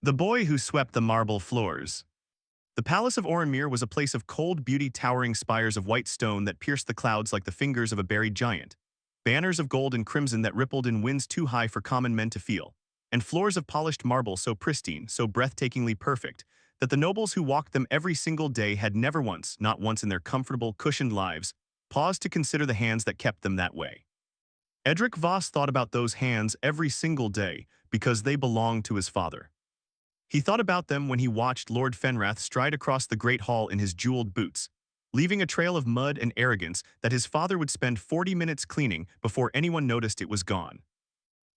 The Boy Who Swept the Marble Floors. The Palace of Orenmere was a place of cold beauty, towering spires of white stone that pierced the clouds like the fingers of a buried giant, banners of gold and crimson that rippled in winds too high for common men to feel, and floors of polished marble so pristine, so breathtakingly perfect, that the nobles who walked them every single day had never once, not once in their comfortable, cushioned lives, paused to consider the hands that kept them that way. Edric Voss thought about those hands every single day because they belonged to his father. He thought about them when he watched Lord Fenrath stride across the Great Hall in his jeweled boots, leaving a trail of mud and arrogance that his father would spend 40 minutes cleaning before anyone noticed it was gone.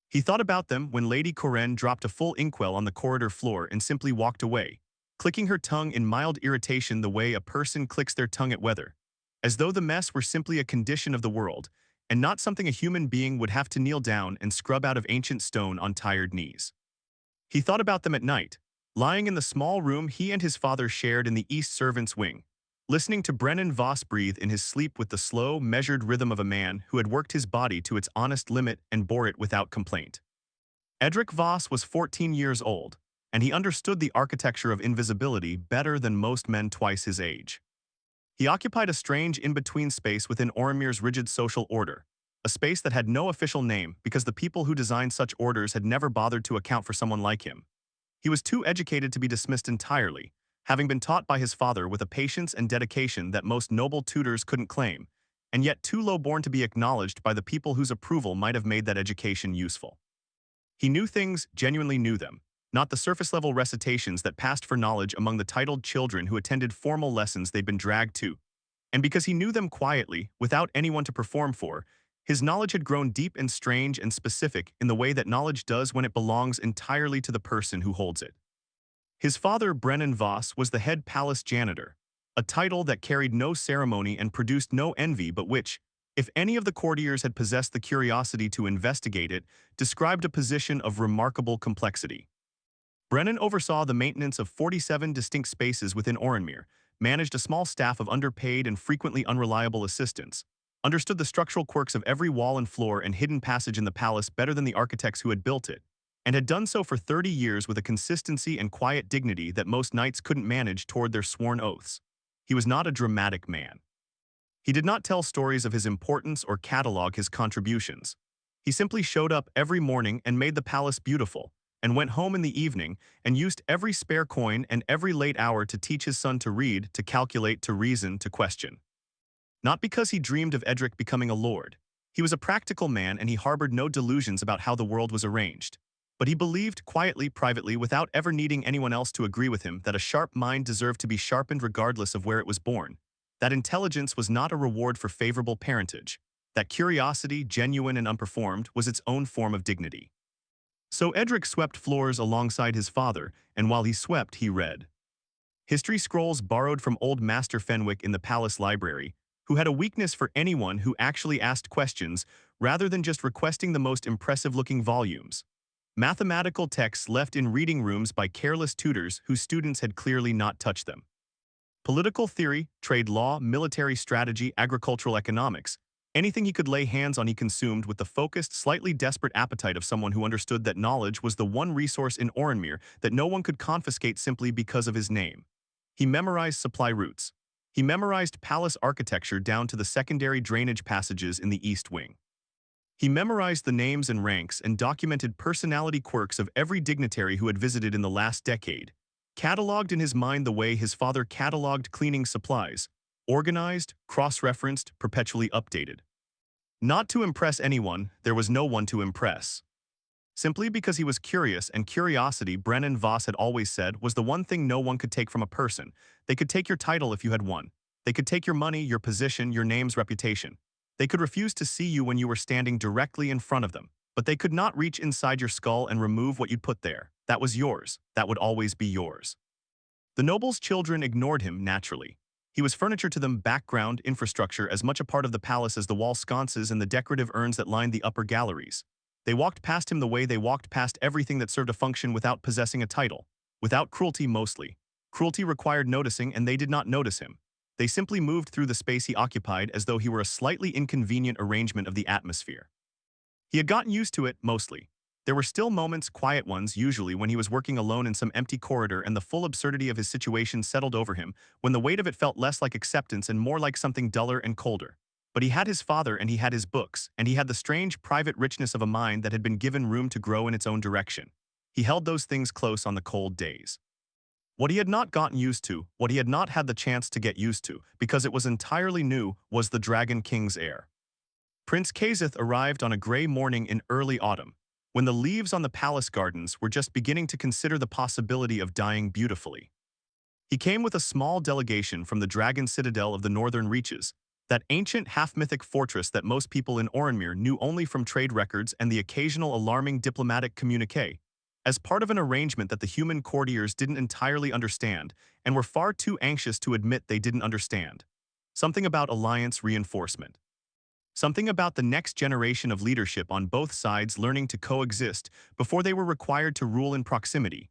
He thought about them when Lady Corinne dropped a full inkwell on the corridor floor and simply walked away, clicking her tongue in mild irritation the way a person clicks their tongue at weather, as though the mess were simply a condition of the world and not something a human being would have to kneel down and scrub out of ancient stone on tired knees. He thought about them at night, lying in the small room he and his father shared in the East Servants' Wing, listening to Brennan Voss breathe in his sleep with the slow, measured rhythm of a man who had worked his body to its honest limit and bore it without complaint. Edric Voss was 14 years old, and he understood the architecture of invisibility better than most men twice his age. He occupied a strange in-between space within Orenmere's rigid social order, a space that had no official name because the people who designed such orders had never bothered to account for someone like him. He was too educated to be dismissed entirely, having been taught by his father with a patience and dedication that most noble tutors couldn't claim, and yet too low-born to be acknowledged by the people whose approval might have made that education useful. He knew things, genuinely knew them, not the surface-level recitations that passed for knowledge among the titled children who attended formal lessons they'd been dragged to. And because he knew them quietly, without anyone to perform for, his knowledge had grown deep and strange and specific in the way that knowledge does when it belongs entirely to the person who holds it. His father, Brennan Voss, was the head palace janitor, a title that carried no ceremony and produced no envy but which, if any of the courtiers had possessed the curiosity to investigate it, described a position of remarkable complexity. Brennan oversaw the maintenance of 47 distinct spaces within Orenmere, managed a small staff of underpaid and frequently unreliable assistants, understood the structural quirks of every wall and floor and hidden passage in the palace better than the architects who had built it, and had done so for 30 years with a consistency and quiet dignity that most knights couldn't manage toward their sworn oaths. He was not a dramatic man. He did not tell stories of his importance or catalog his contributions. He simply showed up every morning and made the palace beautiful, and went home in the evening and used every spare coin and every late hour to teach his son to read, to calculate, to reason, to question. Not because he dreamed of Edric becoming a lord. He was a practical man and he harbored no delusions about how the world was arranged. But he believed quietly, privately, without ever needing anyone else to agree with him, that a sharp mind deserved to be sharpened regardless of where it was born, that intelligence was not a reward for favorable parentage, that curiosity, genuine and unperformed, was its own form of dignity. So Edric swept floors alongside his father, and while he swept, he read history scrolls borrowed from old Master Fenwick in the palace library, who had a weakness for anyone who actually asked questions rather than just requesting the most impressive-looking volumes. Mathematical texts left in reading rooms by careless tutors whose students had clearly not touched them. Political theory, trade law, military strategy, agricultural economics, anything he could lay hands on he consumed with the focused, slightly desperate appetite of someone who understood that knowledge was the one resource in Orenmere that no one could confiscate simply because of his name. He memorized supply routes. He memorized palace architecture down to the secondary drainage passages in the East Wing. He memorized the names and ranks and documented personality quirks of every dignitary who had visited in the last decade, cataloged in his mind the way his father cataloged cleaning supplies, organized, cross-referenced, perpetually updated. Not to impress anyone, there was no one to impress. Simply because he was curious, and curiosity, Brennan Voss had always said, was the one thing no one could take from a person. They could take your title if you had one. They could take your money, your position, your name's reputation. They could refuse to see you when you were standing directly in front of them, but they could not reach inside your skull and remove what you'd put there. That was yours. That would always be yours. The noble's children ignored him naturally. He was furniture to them, background, infrastructure, as much a part of the palace as the wall sconces and the decorative urns that lined the upper galleries. They walked past him the way they walked past everything that served a function without possessing a title, without cruelty mostly. Cruelty required noticing, and they did not notice him. They simply moved through the space he occupied as though he were a slightly inconvenient arrangement of the atmosphere. He had gotten used to it, mostly. There were still moments, quiet ones usually, when he was working alone in some empty corridor and the full absurdity of his situation settled over him, when the weight of it felt less like acceptance and more like something duller and colder. But he had his father and he had his books, and he had the strange private richness of a mind that had been given room to grow in its own direction. He held those things close on the cold days. What he had not gotten used to, what he had not had the chance to get used to, because it was entirely new, was the Dragon King's heir. Prince Kazith arrived on a gray morning in early autumn, when the leaves on the palace gardens were just beginning to consider the possibility of dying beautifully. He came with a small delegation from the Dragon Citadel of the Northern Reaches, that ancient half-mythic fortress that most people in Oranmere knew only from trade records and the occasional alarming diplomatic communique, as part of an arrangement that the human courtiers didn't entirely understand and were far too anxious to admit they didn't understand. Something about alliance reinforcement. Something about the next generation of leadership on both sides learning to coexist before they were required to rule in proximity.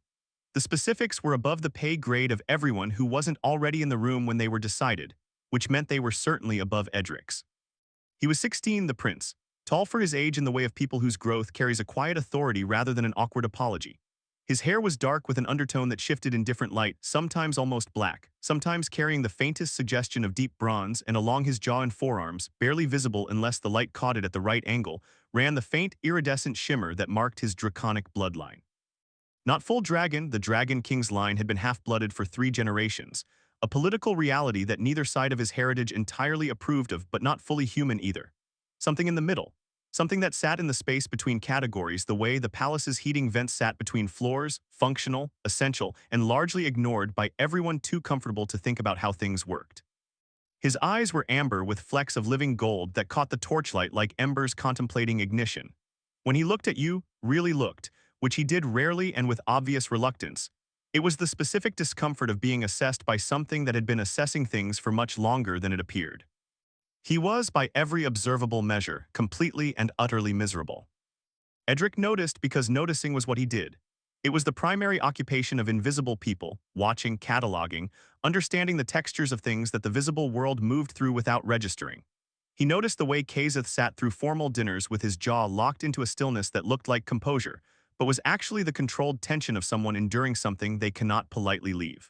The specifics were above the pay grade of everyone who wasn't already in the room when they were decided, which meant they were certainly above Edric's. He was 16, the prince, tall for his age in the way of people whose growth carries a quiet authority rather than an awkward apology. His hair was dark with an undertone that shifted in different light, sometimes almost black, sometimes carrying the faintest suggestion of deep bronze, and along his jaw and forearms, barely visible unless the light caught it at the right angle, ran the faint iridescent shimmer that marked his draconic bloodline. Not full dragon, the Dragon King's line had been half-blooded for 3 generations, a political reality that neither side of his heritage entirely approved of but not fully human either. Something in the middle. Something that sat in the space between categories the way the palace's heating vents sat between floors, functional, essential, and largely ignored by everyone too comfortable to think about how things worked. His eyes were amber with flecks of living gold that caught the torchlight like embers contemplating ignition. When he looked at you, really looked, which he did rarely and with obvious reluctance, it was the specific discomfort of being assessed by something that had been assessing things for much longer than it appeared. He was, by every observable measure, completely and utterly miserable. Edric noticed because noticing was what he did. It was the primary occupation of invisible people, watching, cataloging, understanding the textures of things that the visible world moved through without registering. He noticed the way Kazith sat through formal dinners with his jaw locked into a stillness that looked like composure, but was actually the controlled tension of someone enduring something they cannot politely leave.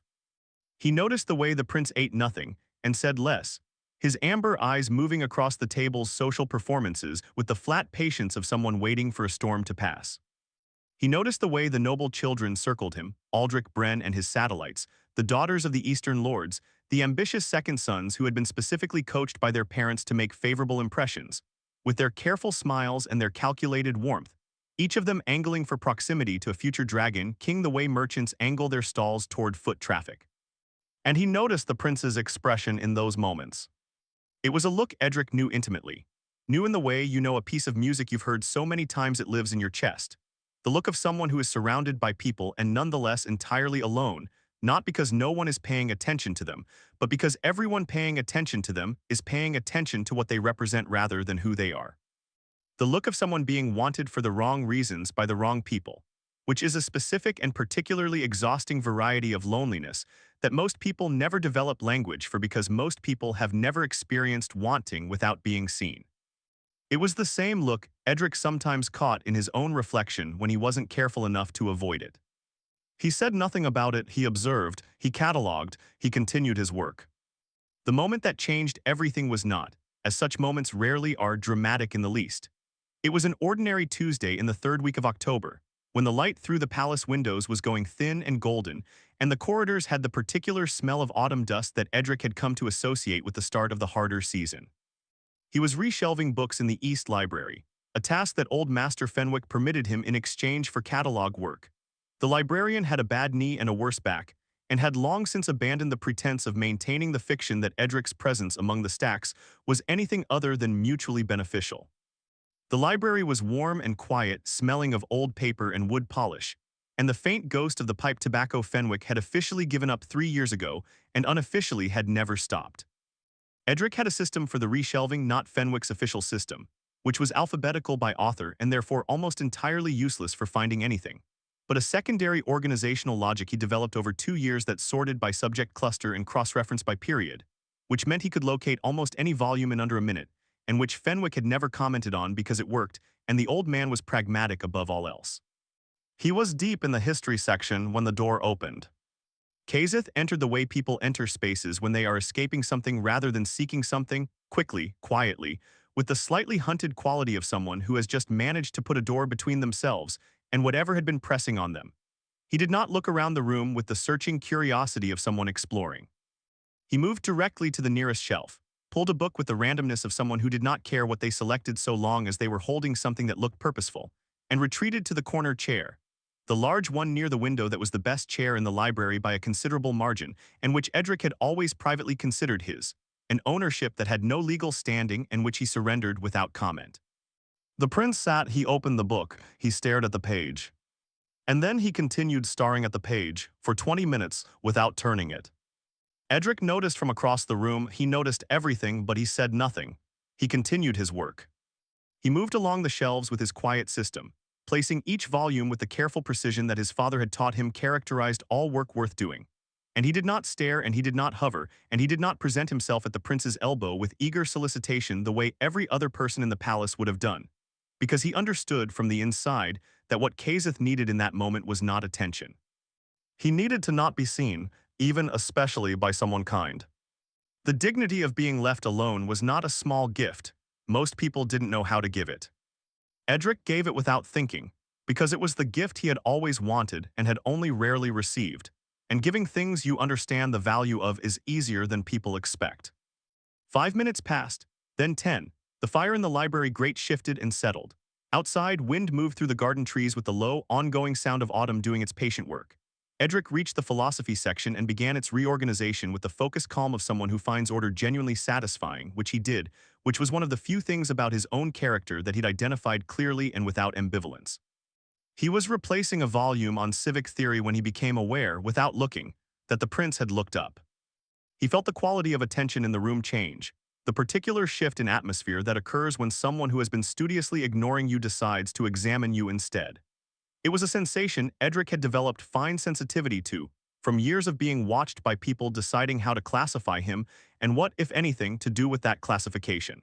He noticed the way the prince ate nothing and said less, his amber eyes moving across the table's social performances with the flat patience of someone waiting for a storm to pass. He noticed the way the noble children circled him, Aldrich Bren and his satellites, the daughters of the Eastern Lords, the ambitious second sons who had been specifically coached by their parents to make favorable impressions, with their careful smiles and their calculated warmth, each of them angling for proximity to a future dragon king the way merchants angle their stalls toward foot traffic. And he noticed the prince's expression in those moments. It was a look Edric knew intimately, knew in the way you know a piece of music you've heard so many times it lives in your chest. The look of someone who is surrounded by people and nonetheless entirely alone, not because no one is paying attention to them, but because everyone paying attention to them is paying attention to what they represent rather than who they are. The look of someone being wanted for the wrong reasons by the wrong people, which is a specific and particularly exhausting variety of loneliness that most people never develop language for because most people have never experienced wanting without being seen. It was the same look Edric sometimes caught in his own reflection when he wasn't careful enough to avoid it. He said nothing about it, he observed, he catalogued, he continued his work. The moment that changed everything was not, as such moments rarely are, dramatic in the least. It was an ordinary Tuesday in the 3rd week of October, when the light through the palace windows was going thin and golden, and the corridors had the particular smell of autumn dust that Edric had come to associate with the start of the harder season. He was reshelving books in the East Library, a task that old Master Fenwick permitted him in exchange for catalog work. The librarian had a bad knee and a worse back, and had long since abandoned the pretense of maintaining the fiction that Edric's presence among the stacks was anything other than mutually beneficial. The library was warm and quiet, smelling of old paper and wood polish, and the faint ghost of the pipe tobacco Fenwick had officially given up 3 years ago and unofficially had never stopped. Edric had a system for the reshelving, not Fenwick's official system, which was alphabetical by author and therefore almost entirely useless for finding anything, but a secondary organizational logic he developed over 2 years that sorted by subject cluster and cross-reference by period, which meant he could locate almost any volume in under a minute, and which Fenwick had never commented on because it worked, and the old man was pragmatic above all else. He was deep in the history section when the door opened. Kazith entered the way people enter spaces when they are escaping something rather than seeking something, quickly, quietly, with the slightly hunted quality of someone who has just managed to put a door between themselves and whatever had been pressing on them. He did not look around the room with the searching curiosity of someone exploring. He moved directly to the nearest shelf, pulled a book with the randomness of someone who did not care what they selected so long as they were holding something that looked purposeful, and retreated to the corner chair, the large one near the window that was the best chair in the library by a considerable margin, and which Edric had always privately considered his, an ownership that had no legal standing and which he surrendered without comment. The prince sat, he opened the book, he stared at the page. And then he continued staring at the page for 20 minutes without turning it. Edric noticed from across the room, he noticed everything, but he said nothing. He continued his work. He moved along the shelves with his quiet system, placing each volume with the careful precision that his father had taught him characterized all work worth doing. And he did not stare, and he did not hover, and he did not present himself at the prince's elbow with eager solicitation the way every other person in the palace would have done, because he understood from the inside that what Kazith needed in that moment was not attention. He needed to not be seen, even especially by someone kind. The dignity of being left alone was not a small gift. Most people didn't know how to give it. Edric gave it without thinking, because it was the gift he had always wanted and had only rarely received, and giving things you understand the value of is easier than people expect. 5 minutes passed, then 10. The fire in the library grate shifted and settled. Outside, wind moved through the garden trees with the low, ongoing sound of autumn doing its patient work. Edric reached the philosophy section and began its reorganization with the focused calm of someone who finds order genuinely satisfying, which he did, which was one of the few things about his own character that he'd identified clearly and without ambivalence. He was replacing a volume on civic theory when he became aware, without looking, that the prince had looked up. He felt the quality of attention in the room change, the particular shift in atmosphere that occurs when someone who has been studiously ignoring you decides to examine you instead. It was a sensation Edric had developed fine sensitivity to, from years of being watched by people deciding how to classify him and what, if anything, to do with that classification.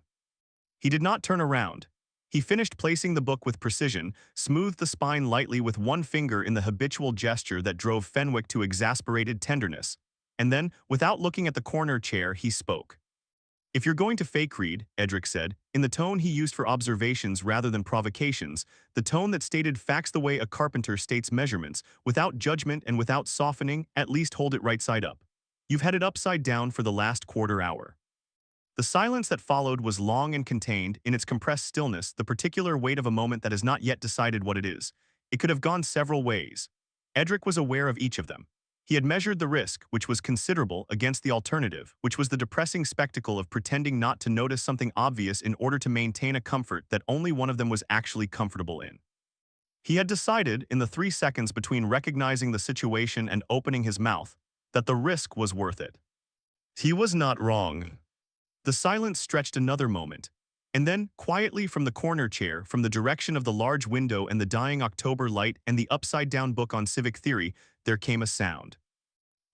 He did not turn around. He finished placing the book with precision, smoothed the spine lightly with one finger in the habitual gesture that drove Fenwick to exasperated tenderness, and then, without looking at the corner chair, he spoke. "If you're going to fake read," Edric said, in the tone he used for observations rather than provocations, the tone that stated facts the way a carpenter states measurements, without judgment and without softening, at least hold it right side up. "You've had it upside down for the last quarter hour." The silence that followed was long and contained, in its compressed stillness, the particular weight of a moment that has not yet decided what it is. It could have gone several ways. Edric was aware of each of them. He had measured the risk, which was considerable, against the alternative, which was the depressing spectacle of pretending not to notice something obvious in order to maintain a comfort that only one of them was actually comfortable in. He had decided, in the 3 seconds between recognizing the situation and opening his mouth, that the risk was worth it. He was not wrong. The silence stretched another moment, and then, quietly from the corner chair, from the direction of the large window and the dying October light and the upside-down book on civic theory, there came a sound.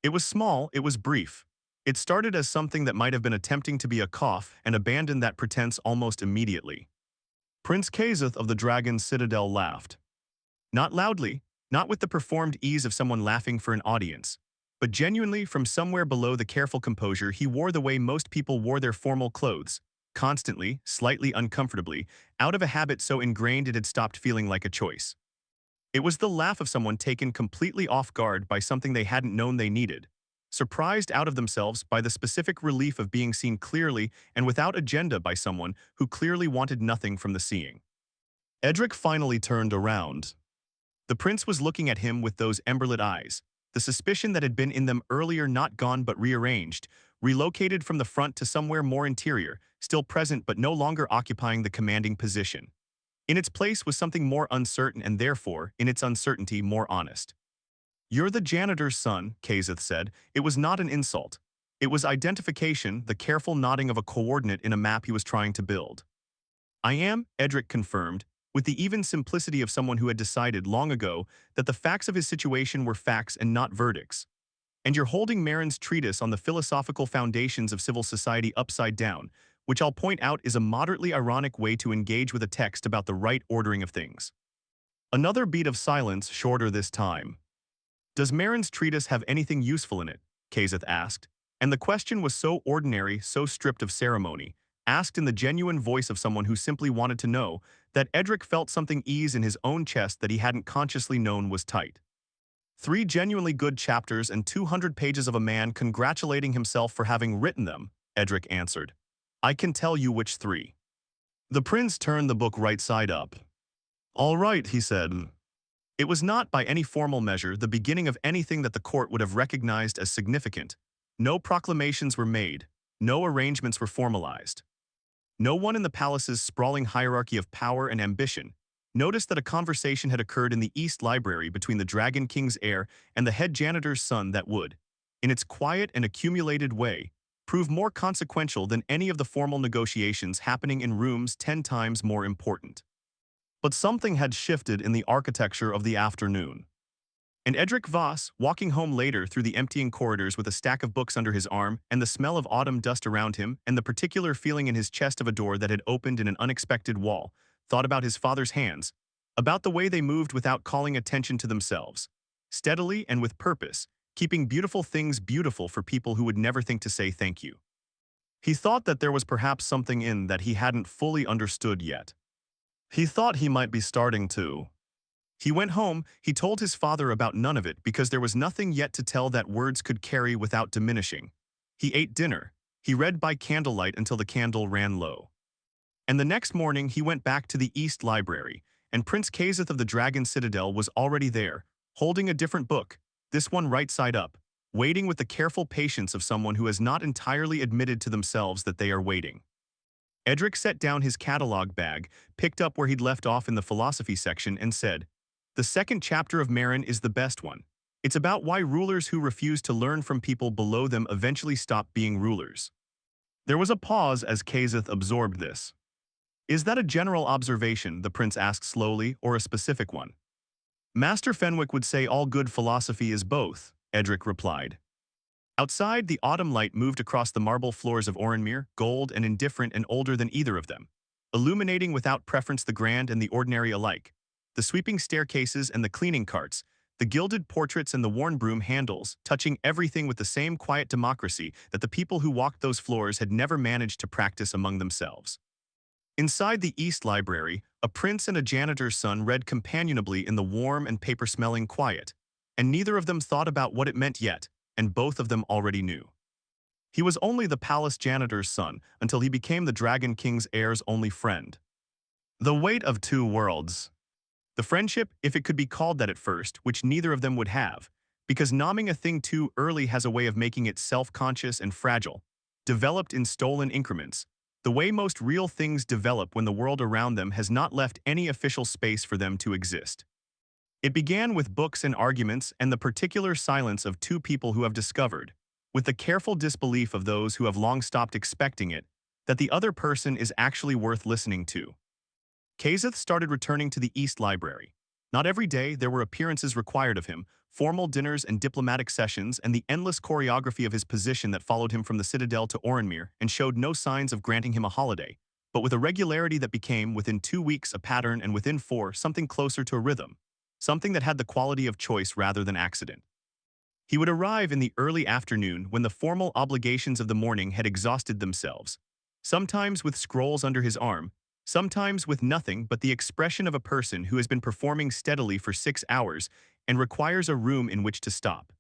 It was small, it was brief. It started as something that might have been attempting to be a cough and abandoned that pretense almost immediately. Prince Kazith of the Dragon's Citadel laughed. Not loudly, not with the performed ease of someone laughing for an audience, but genuinely from somewhere below the careful composure he wore the way most people wore their formal clothes, constantly, slightly uncomfortably, out of a habit so ingrained it had stopped feeling like a choice. It was the laugh of someone taken completely off guard by something they hadn't known they needed, surprised out of themselves by the specific relief of being seen clearly and without agenda by someone who clearly wanted nothing from the seeing. Edric finally turned around. The prince was looking at him with those emberlit eyes, the suspicion that had been in them earlier not gone but rearranged, relocated from the front to somewhere more interior, still present but no longer occupying the commanding position. In its place was something more uncertain and therefore, in its uncertainty, more honest. "You're the janitor's son," Kazith said. It was not an insult. It was identification, the careful nodding of a coordinate in a map he was trying to build. "I am," Edric confirmed, with the even simplicity of someone who had decided long ago that the facts of his situation were facts and not verdicts. "And you're holding Marin's treatise on the philosophical foundations of civil society upside down, which I'll point out is a moderately ironic way to engage with a text about the right ordering of things. Another beat of silence, shorter this time. Does Marin's treatise have anything useful in it? Kazeth asked, and the question was so ordinary, so stripped of ceremony, asked in the genuine voice of someone who simply wanted to know, that Edric felt something ease in his own chest that he hadn't consciously known was tight. 3 genuinely good chapters and 200 pages of a man congratulating himself for having written them, Edric answered. I can tell you which 3. The prince turned the book right side up. All right, he said. It was not by any formal measure the beginning of anything that the court would have recognized as significant. No proclamations were made, no arrangements were formalized. No one in the palace's sprawling hierarchy of power and ambition noticed that a conversation had occurred in the East Library between the Dragon King's heir and the head janitor's son that would, in its quiet and accumulated way, prove more consequential than any of the formal negotiations happening in rooms 10 times more important. But something had shifted in the architecture of the afternoon. And Edric Voss, walking home later through the emptying corridors with a stack of books under his arm and the smell of autumn dust around him and the particular feeling in his chest of a door that had opened in an unexpected wall, thought about his father's hands, about the way they moved without calling attention to themselves, steadily and with purpose, keeping beautiful things beautiful for people who would never think to say thank you. He thought that there was perhaps something in that he hadn't fully understood yet. He thought he might be starting to. He went home, he told his father about none of it because there was nothing yet to tell that words could carry without diminishing. He ate dinner. He read by candlelight until the candle ran low. And the next morning he went back to the East Library, and Prince Kazeth of the Dragon Citadel was already there, holding a different book, this one right side up, waiting with the careful patience of someone who has not entirely admitted to themselves that they are waiting. Edric set down his catalog bag, picked up where he'd left off in the philosophy section, and said, the second chapter of Marin is the best one. It's about why rulers who refuse to learn from people below them eventually stop being rulers. There was a pause as Kazeth absorbed this. Is that a general observation, the prince asked slowly, or a specific one? Master Fenwick would say all good philosophy is both, Edric replied. Outside, the autumn light moved across the marble floors of Orenmere, gold and indifferent and older than either of them, illuminating without preference the grand and the ordinary alike. The sweeping staircases and the cleaning carts, the gilded portraits and the worn broom handles, touching everything with the same quiet democracy that the people who walked those floors had never managed to practice among themselves. Inside the East Library, a prince and a janitor's son read companionably in the warm and paper-smelling quiet, and neither of them thought about what it meant yet, and both of them already knew. He was only the palace janitor's son until he became the Dragon King's heir's only friend. The weight of 2 worlds. The friendship, if it could be called that at first, which neither of them would have, because nomming a thing too early has a way of making it self-conscious and fragile, developed in stolen increments, the way most real things develop when the world around them has not left any official space for them to exist. It began with books and arguments and the particular silence of 2 people who have discovered, with the careful disbelief of those who have long stopped expecting it, that the other person is actually worth listening to. Kazeth started returning to the East Library. Not every day there were appearances required of him, formal dinners and diplomatic sessions and the endless choreography of his position that followed him from the Citadel to Orenmere and showed no signs of granting him a holiday, but with a regularity that became within 2 weeks a pattern and within 4 something closer to a rhythm, something that had the quality of choice rather than accident. He would arrive in the early afternoon when the formal obligations of the morning had exhausted themselves, sometimes with scrolls under his arm, sometimes with nothing but the expression of a person who has been performing steadily for 6 hours and requires a room in which to stop.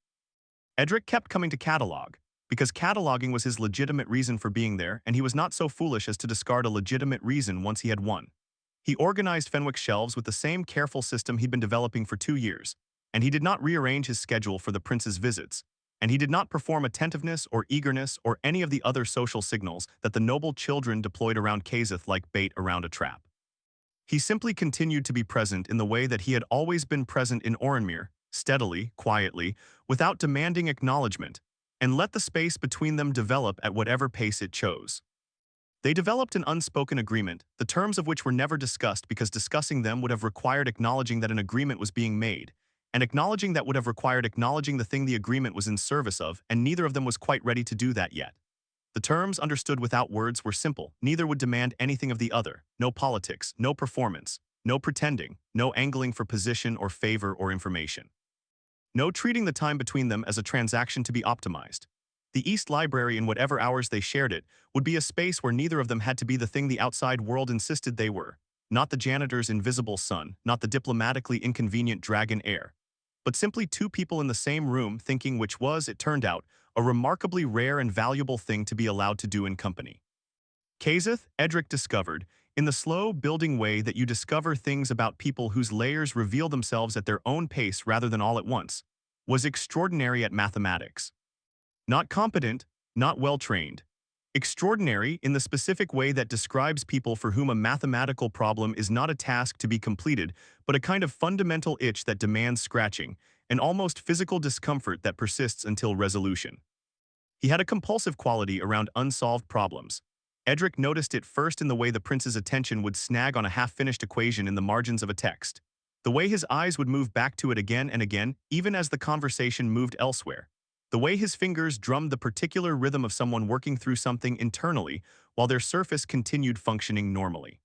Edric kept coming to catalog, because cataloging was his legitimate reason for being there, and he was not so foolish as to discard a legitimate reason once he had one. He organized Fenwick's shelves with the same careful system he'd been developing for 2 years, and he did not rearrange his schedule for the prince's visits, and he did not perform attentiveness or eagerness or any of the other social signals that the noble children deployed around Kazeth like bait around a trap. He simply continued to be present in the way that he had always been present in Orenmere, steadily, quietly, without demanding acknowledgement, and let the space between them develop at whatever pace it chose. They developed an unspoken agreement, the terms of which were never discussed because discussing them would have required acknowledging that an agreement was being made, and acknowledging that would have required acknowledging the thing the agreement was in service of, and neither of them was quite ready to do that yet. The terms understood without words were simple. Neither would demand anything of the other. No politics, no performance, no pretending, no angling for position or favor or information. No treating the time between them as a transaction to be optimized. The East Library, in whatever hours they shared it, would be a space where neither of them had to be the thing the outside world insisted they were. Not the janitor's invisible son, not the diplomatically inconvenient dragon heir, but simply two people in the same room thinking, which was, it turned out, a remarkably rare and valuable thing to be allowed to do in company. Kazeth, Edric discovered, in the slow, building way that you discover things about people whose layers reveal themselves at their own pace rather than all at once, was extraordinary at mathematics. Not competent, not well-trained. Extraordinary in the specific way that describes people for whom a mathematical problem is not a task to be completed, but a kind of fundamental itch that demands scratching, an almost physical discomfort that persists until resolution. He had a compulsive quality around unsolved problems. Edric noticed it first in the way the prince's attention would snag on a half-finished equation in the margins of a text. The way his eyes would move back to it again and again, even as the conversation moved elsewhere. The way his fingers drummed the particular rhythm of someone working through something internally while their surface continued functioning normally.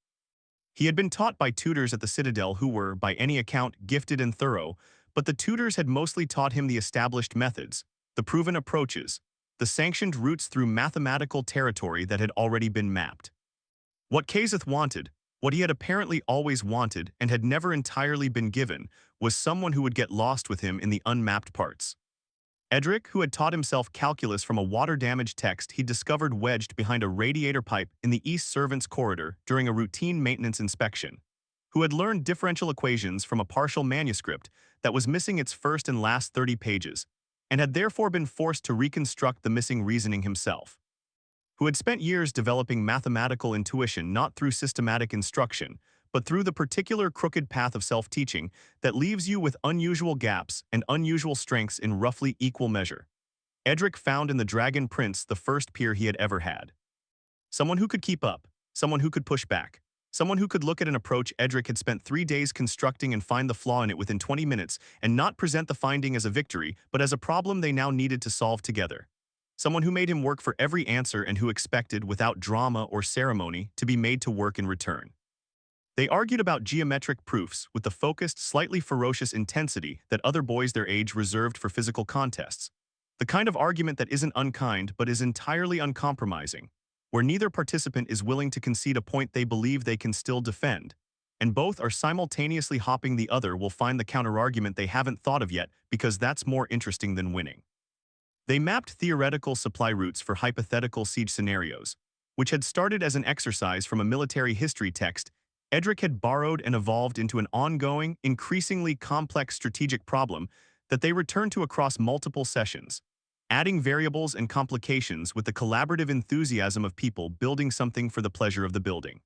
He had been taught by tutors at the Citadel who were, by any account, gifted and thorough, but the tutors had mostly taught him the established methods, the proven approaches, the sanctioned routes through mathematical territory that had already been mapped. What Kazeth wanted, what he had apparently always wanted and had never entirely been given, was someone who would get lost with him in the unmapped parts. Edric, who had taught himself calculus from a water-damaged text he discovered wedged behind a radiator pipe in the East Servants' corridor during a routine maintenance inspection, who had learned differential equations from a partial manuscript that was missing its first and last 30 pages, and had therefore been forced to reconstruct the missing reasoning himself, who had spent years developing mathematical intuition not through systematic instruction, but through the particular crooked path of self-teaching that leaves you with unusual gaps and unusual strengths in roughly equal measure. Edric found in the Dragon Prince the first peer he had ever had. Someone who could keep up, someone who could push back, someone who could look at an approach Edric had spent 3 days constructing and find the flaw in it within 20 minutes and not present the finding as a victory, but as a problem they now needed to solve together. Someone who made him work for every answer and who expected, without drama or ceremony, to be made to work in return. They argued about geometric proofs with the focused, slightly ferocious intensity that other boys their age reserved for physical contests. The kind of argument that isn't unkind but is entirely uncompromising, where neither participant is willing to concede a point they believe they can still defend, and both are simultaneously hoping the other will find the counterargument they haven't thought of yet because that's more interesting than winning. They mapped theoretical supply routes for hypothetical siege scenarios, which had started as an exercise from a military history text Edric had borrowed and evolved into an ongoing, increasingly complex strategic problem that they returned to across multiple sessions, adding variables and complications with the collaborative enthusiasm of people building something for the pleasure of the building.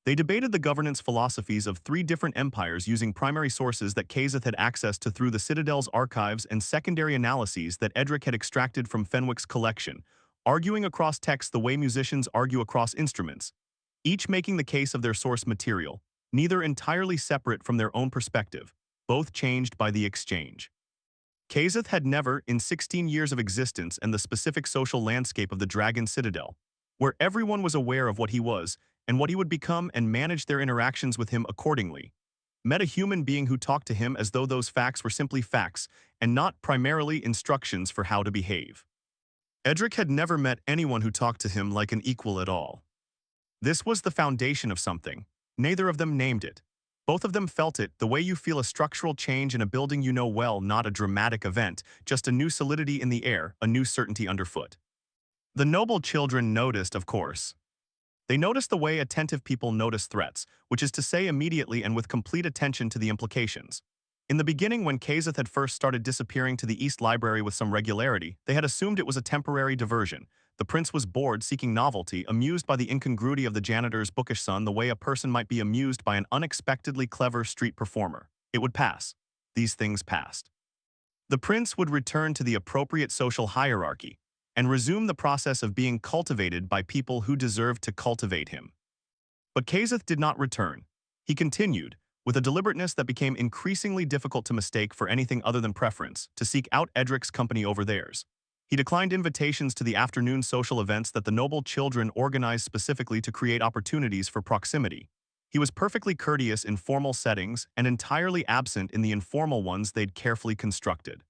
They debated the governance philosophies of 3 different empires using primary sources that Kazeth had access to through the Citadel's archives and secondary analyses that Edric had extracted from Fenwick's collection, arguing across texts the way musicians argue across instruments, each making the case of their source material, neither entirely separate from their own perspective, both changed by the exchange. Kazeth had never, in 16 years of existence and the specific social landscape of the Dragon Citadel, where everyone was aware of what he was and what he would become and managed their interactions with him accordingly, met a human being who talked to him as though those facts were simply facts and not primarily instructions for how to behave. Edric had never met anyone who talked to him like an equal at all. This was the foundation of something. Neither of them named it. Both of them felt it, the way you feel a structural change in a building you know well, not a dramatic event, just a new solidity in the air, a new certainty underfoot. The noble children noticed, of course. They noticed the way attentive people notice threats, which is to say immediately and with complete attention to the implications. In the beginning, when Kazeth had first started disappearing to the East Library with some regularity, they had assumed it was a temporary diversion. The prince was bored, seeking novelty, amused by the incongruity of the janitor's bookish son the way a person might be amused by an unexpectedly clever street performer. It would pass. These things passed. The prince would return to the appropriate social hierarchy and resume the process of being cultivated by people who deserved to cultivate him. But Kazeth did not return. He continued, with a deliberateness that became increasingly difficult to mistake for anything other than preference, to seek out Edric's company over theirs. He declined invitations to the afternoon social events that the noble children organized specifically to create opportunities for proximity. He was perfectly courteous in formal settings and entirely absent in the informal ones they'd carefully constructed.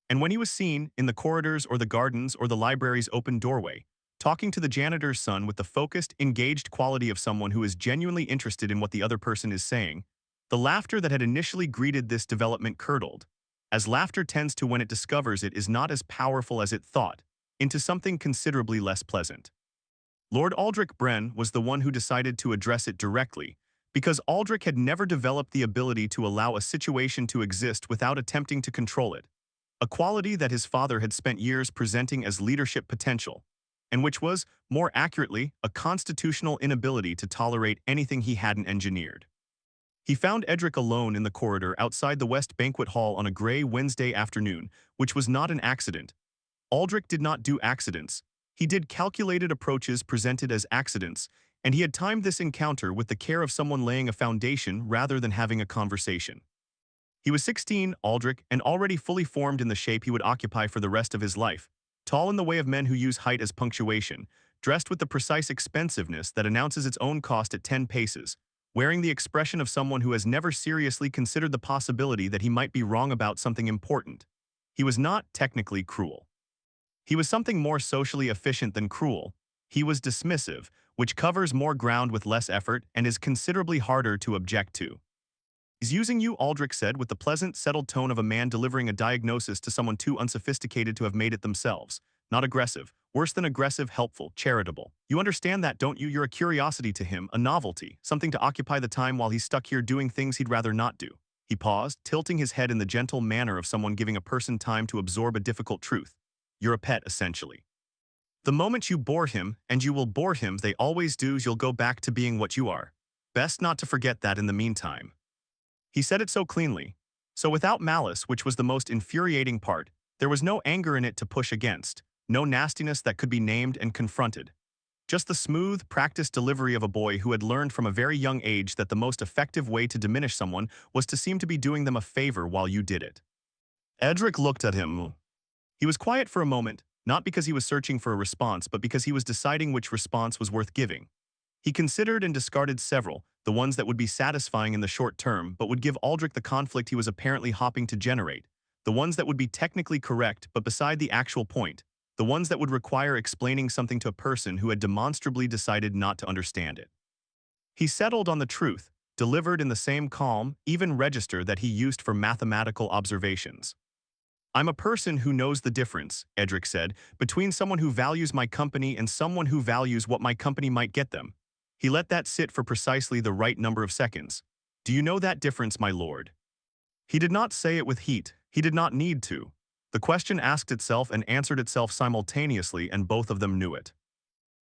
And when he was seen, in the corridors or the gardens or the library's open doorway, talking to the janitor's son with the focused, engaged quality of someone who is genuinely interested in what the other person is saying, the laughter that had initially greeted this development curdled, as laughter tends to when it discovers it is not as powerful as it thought, into something considerably less pleasant. Lord Aldrich Bren was the one who decided to address it directly, because Aldrich had never developed the ability to allow a situation to exist without attempting to control it, a quality that his father had spent years presenting as leadership potential, and which was, more accurately, a constitutional inability to tolerate anything he hadn't engineered. He found Edric alone in the corridor outside the West Banquet Hall on a gray Wednesday afternoon, which was not an accident. Aldrich did not do accidents. He did calculated approaches presented as accidents, and he had timed this encounter with the care of someone laying a foundation rather than having a conversation. He was 16, Aldrich, and already fully formed in the shape he would occupy for the rest of his life, tall in the way of men who use height as punctuation, dressed with the precise expensiveness that announces its own cost at 10 paces, wearing the expression of someone who has never seriously considered the possibility that he might be wrong about something important. He was not technically cruel. He was something more socially efficient than cruel. He was dismissive, which covers more ground with less effort and is considerably harder to object to. "He's using you," Aldrich said with the pleasant, settled tone of a man delivering a diagnosis to someone too unsophisticated to have made it themselves. Not aggressive. Worse than aggressive, helpful, charitable. You understand that, don't you? You're a curiosity to him, a novelty, something to occupy the time while he's stuck here doing things he'd rather not do. He paused, tilting his head in the gentle manner of someone giving a person time to absorb a difficult truth. You're a pet, essentially. The moment you bore him, and you will bore him, they always do, you'll go back to being what you are. Best not to forget that in the meantime. He said it so cleanly, so without malice, which was the most infuriating part. There was no anger in it to push against, no nastiness that could be named and confronted. Just the smooth, practiced delivery of a boy who had learned from a very young age that the most effective way to diminish someone was to seem to be doing them a favor while you did it. Edric looked at him. He was quiet for a moment, not because he was searching for a response, but because he was deciding which response was worth giving. He considered and discarded several, the ones that would be satisfying in the short term but would give Aldrich the conflict he was apparently hoping to generate, the ones that would be technically correct but beside the actual point, the ones that would require explaining something to a person who had demonstrably decided not to understand it. He settled on the truth, delivered in the same calm, even register that he used for mathematical observations. "I'm a person who knows the difference," Edric said, "between someone who values my company and someone who values what my company might get them." He let that sit for precisely the right number of seconds. "Do you know that difference, my lord?" He did not say it with heat. He did not need to. The question asked itself and answered itself simultaneously, and both of them knew it.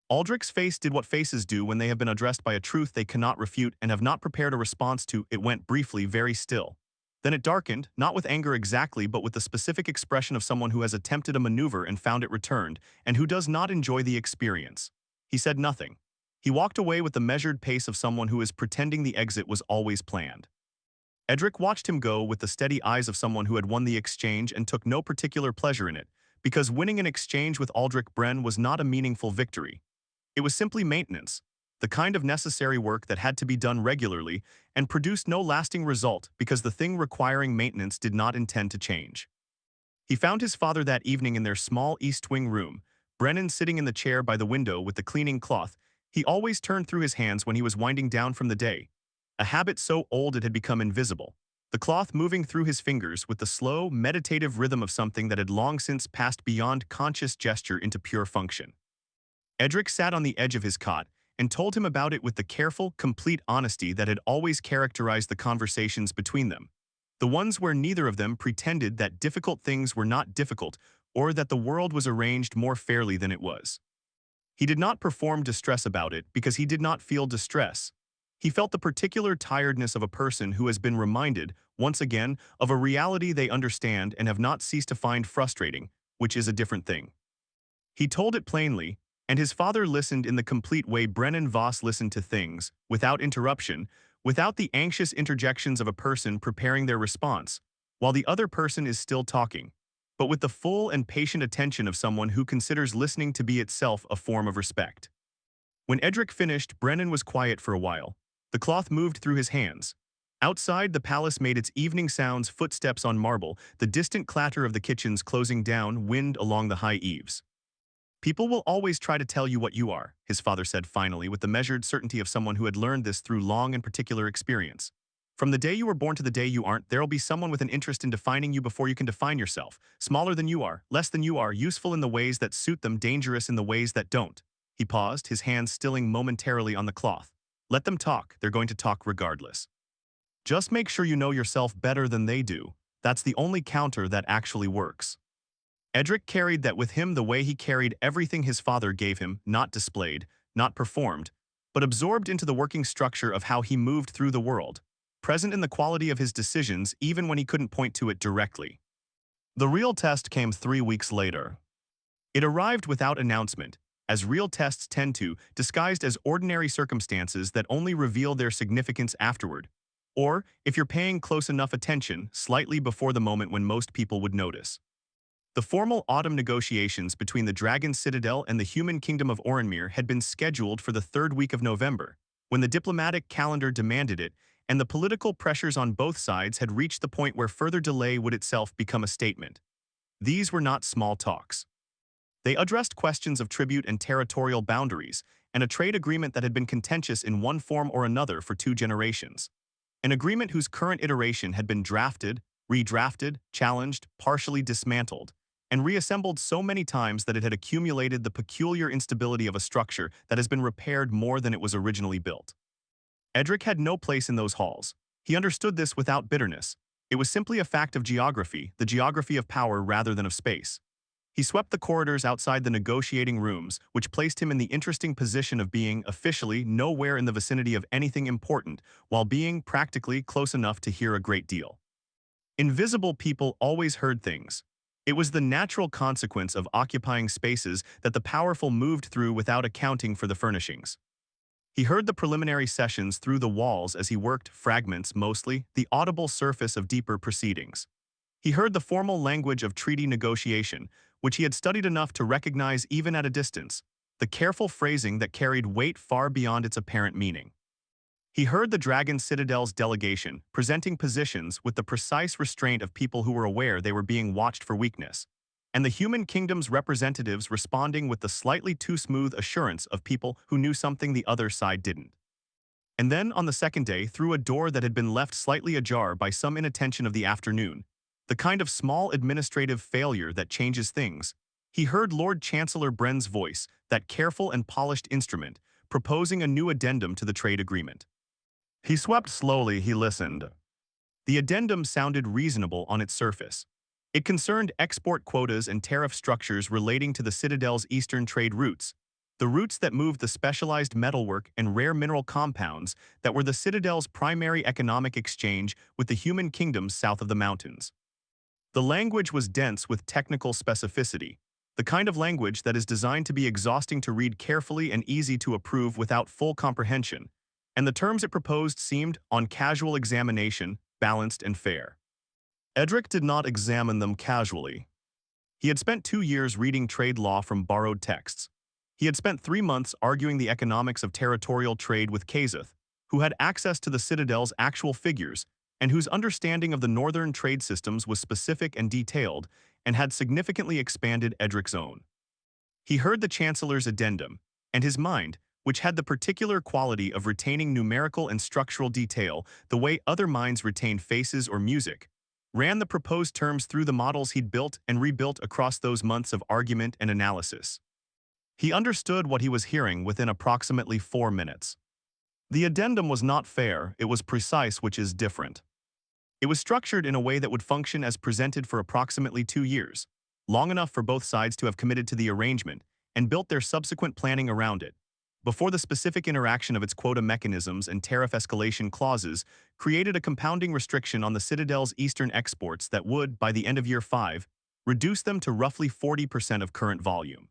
Aldrich's face did what faces do when they have been addressed by a truth they cannot refute and have not prepared a response to. It went briefly very still. Then it darkened, not with anger exactly, but with the specific expression of someone who has attempted a maneuver and found it returned, and who does not enjoy the experience. He said nothing. He walked away with the measured pace of someone who is pretending the exit was always planned. Edric watched him go with the steady eyes of someone who had won the exchange and took no particular pleasure in it, because winning an exchange with Aldrich Bren was not a meaningful victory. It was simply maintenance, the kind of necessary work that had to be done regularly and produced no lasting result because the thing requiring maintenance did not intend to change. He found his father that evening in their small East Wing room, Brennan sitting in the chair by the window with the cleaning cloth he always turned through his hands when he was winding down from the day, a habit so old it had become invisible, the cloth moving through his fingers with the slow, meditative rhythm of something that had long since passed beyond conscious gesture into pure function. Edric sat on the edge of his cot and told him about it with the careful, complete honesty that had always characterized the conversations between them, the ones where neither of them pretended that difficult things were not difficult or that the world was arranged more fairly than it was. He did not perform distress about it because he did not feel distress. He felt the particular tiredness of a person who has been reminded, once again, of a reality they understand and have not ceased to find frustrating, which is a different thing. He told it plainly, and his father listened in the complete way Brennan Voss listened to things, without interruption, without the anxious interjections of a person preparing their response, while the other person is still talking, but with the full and patient attention of someone who considers listening to be itself a form of respect. When Edric finished, Brennan was quiet for a while. The cloth moved through his hands. Outside, the palace made its evening sounds, footsteps on marble, the distant clatter of the kitchens closing down, wind along the high eaves. People will always try to tell you what you are, his father said finally, with the measured certainty of someone who had learned this through long and particular experience. From the day you were born to the day you aren't, there'll be someone with an interest in defining you before you can define yourself. Smaller than you are, less than you are, useful in the ways that suit them, dangerous in the ways that don't. He paused, his hands stilling momentarily on the cloth. Let them talk, they're going to talk regardless. Just make sure you know yourself better than they do. That's the only counter that actually works. Edric carried that with him the way he carried everything his father gave him, not displayed, not performed, but absorbed into the working structure of how he moved through the world, present in the quality of his decisions even when he couldn't point to it directly. The real test came 3 weeks later. It arrived without announcement, as real tests tend to, disguised as ordinary circumstances that only reveal their significance afterward, or, if you're paying close enough attention, slightly before the moment when most people would notice. The formal autumn negotiations between the Dragon Citadel and the human kingdom of Orenmere had been scheduled for the 3rd week of November, when the diplomatic calendar demanded it, and the political pressures on both sides had reached the point where further delay would itself become a statement. These were not small talks. They addressed questions of tribute and territorial boundaries, and a trade agreement that had been contentious in one form or another for 2 generations. An agreement whose current iteration had been drafted, redrafted, challenged, partially dismantled, and reassembled so many times that it had accumulated the peculiar instability of a structure that has been repaired more than it was originally built. Edric had no place in those halls. He understood this without bitterness. It was simply a fact of geography, the geography of power rather than of space. He swept the corridors outside the negotiating rooms, which placed him in the interesting position of being, officially, nowhere in the vicinity of anything important, while being, practically, close enough to hear a great deal. Invisible people always heard things. It was the natural consequence of occupying spaces that the powerful moved through without accounting for the furnishings. He heard the preliminary sessions through the walls as he worked, fragments mostly, the audible surface of deeper proceedings. He heard the formal language of treaty negotiation, which he had studied enough to recognize even at a distance, the careful phrasing that carried weight far beyond its apparent meaning. He heard the Dragon Citadel's delegation presenting positions with the precise restraint of people who were aware they were being watched for weakness, and the human kingdom's representatives responding with the slightly too smooth assurance of people who knew something the other side didn't. And then, on the second day, through a door that had been left slightly ajar by some inattention of the afternoon, the kind of small administrative failure that changes things, he heard Lord Chancellor Bren's voice, that careful and polished instrument, proposing a new addendum to the trade agreement. He swept slowly, he listened. The addendum sounded reasonable on its surface. It concerned export quotas and tariff structures relating to the Citadel's eastern trade routes, the routes that moved the specialized metalwork and rare mineral compounds that were the Citadel's primary economic exchange with the human kingdoms south of the mountains. The language was dense with technical specificity, the kind of language that is designed to be exhausting to read carefully and easy to approve without full comprehension, and the terms it proposed seemed, on casual examination, balanced and fair. Edric did not examine them casually. He had spent 2 years reading trade law from borrowed texts. He had spent 3 months arguing the economics of territorial trade with Kazeth, who had access to the Citadel's actual figures and whose understanding of the northern trade systems was specific and detailed and had significantly expanded Edric's own. He heard the Chancellor's addendum, and his mind, which had the particular quality of retaining numerical and structural detail the way other minds retain faces or music, ran the proposed terms through the models he'd built and rebuilt across those months of argument and analysis. He understood what he was hearing within approximately 4 minutes. The addendum was not fair, it was precise, which is different. It was structured in a way that would function as presented for approximately 2 years, long enough for both sides to have committed to the arrangement and built their subsequent planning around it, before the specific interaction of its quota mechanisms and tariff escalation clauses created a compounding restriction on the Citadel's eastern exports that would, by the end of year 5, reduce them to roughly 40% of current volume.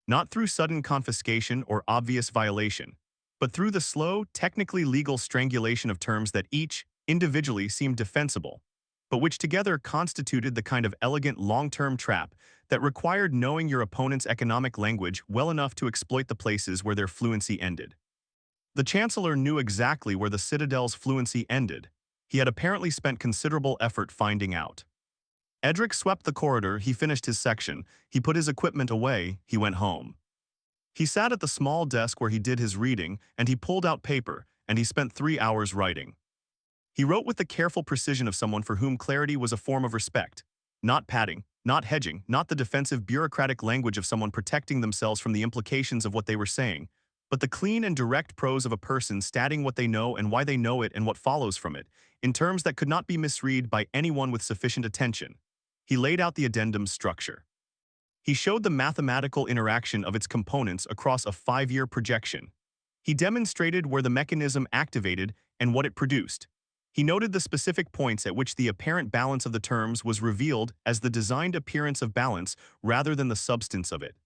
Not through sudden confiscation or obvious violation, but through the slow, technically legal strangulation of terms that each, individually, seemed defensible, but which together constituted the kind of elegant long-term trap that required knowing your opponent's economic language well enough to exploit the places where their fluency ended. The Chancellor knew exactly where the Citadel's fluency ended. He had apparently spent considerable effort finding out. Edric swept the corridor, he finished his section, he put his equipment away, he went home. He sat at the small desk where he did his reading, and he pulled out paper, and he spent 3 hours writing. He wrote with the careful precision of someone for whom clarity was a form of respect. Not padding, not hedging, not the defensive bureaucratic language of someone protecting themselves from the implications of what they were saying, but the clean and direct prose of a person stating what they know and why they know it and what follows from it, in terms that could not be misread by anyone with sufficient attention. He laid out the addendum's structure. He showed the mathematical interaction of its components across a 5-year projection. He demonstrated where the mechanism activated and what it produced. He noted the specific points at which the apparent balance of the terms was revealed as the designed appearance of balance rather than the substance of it.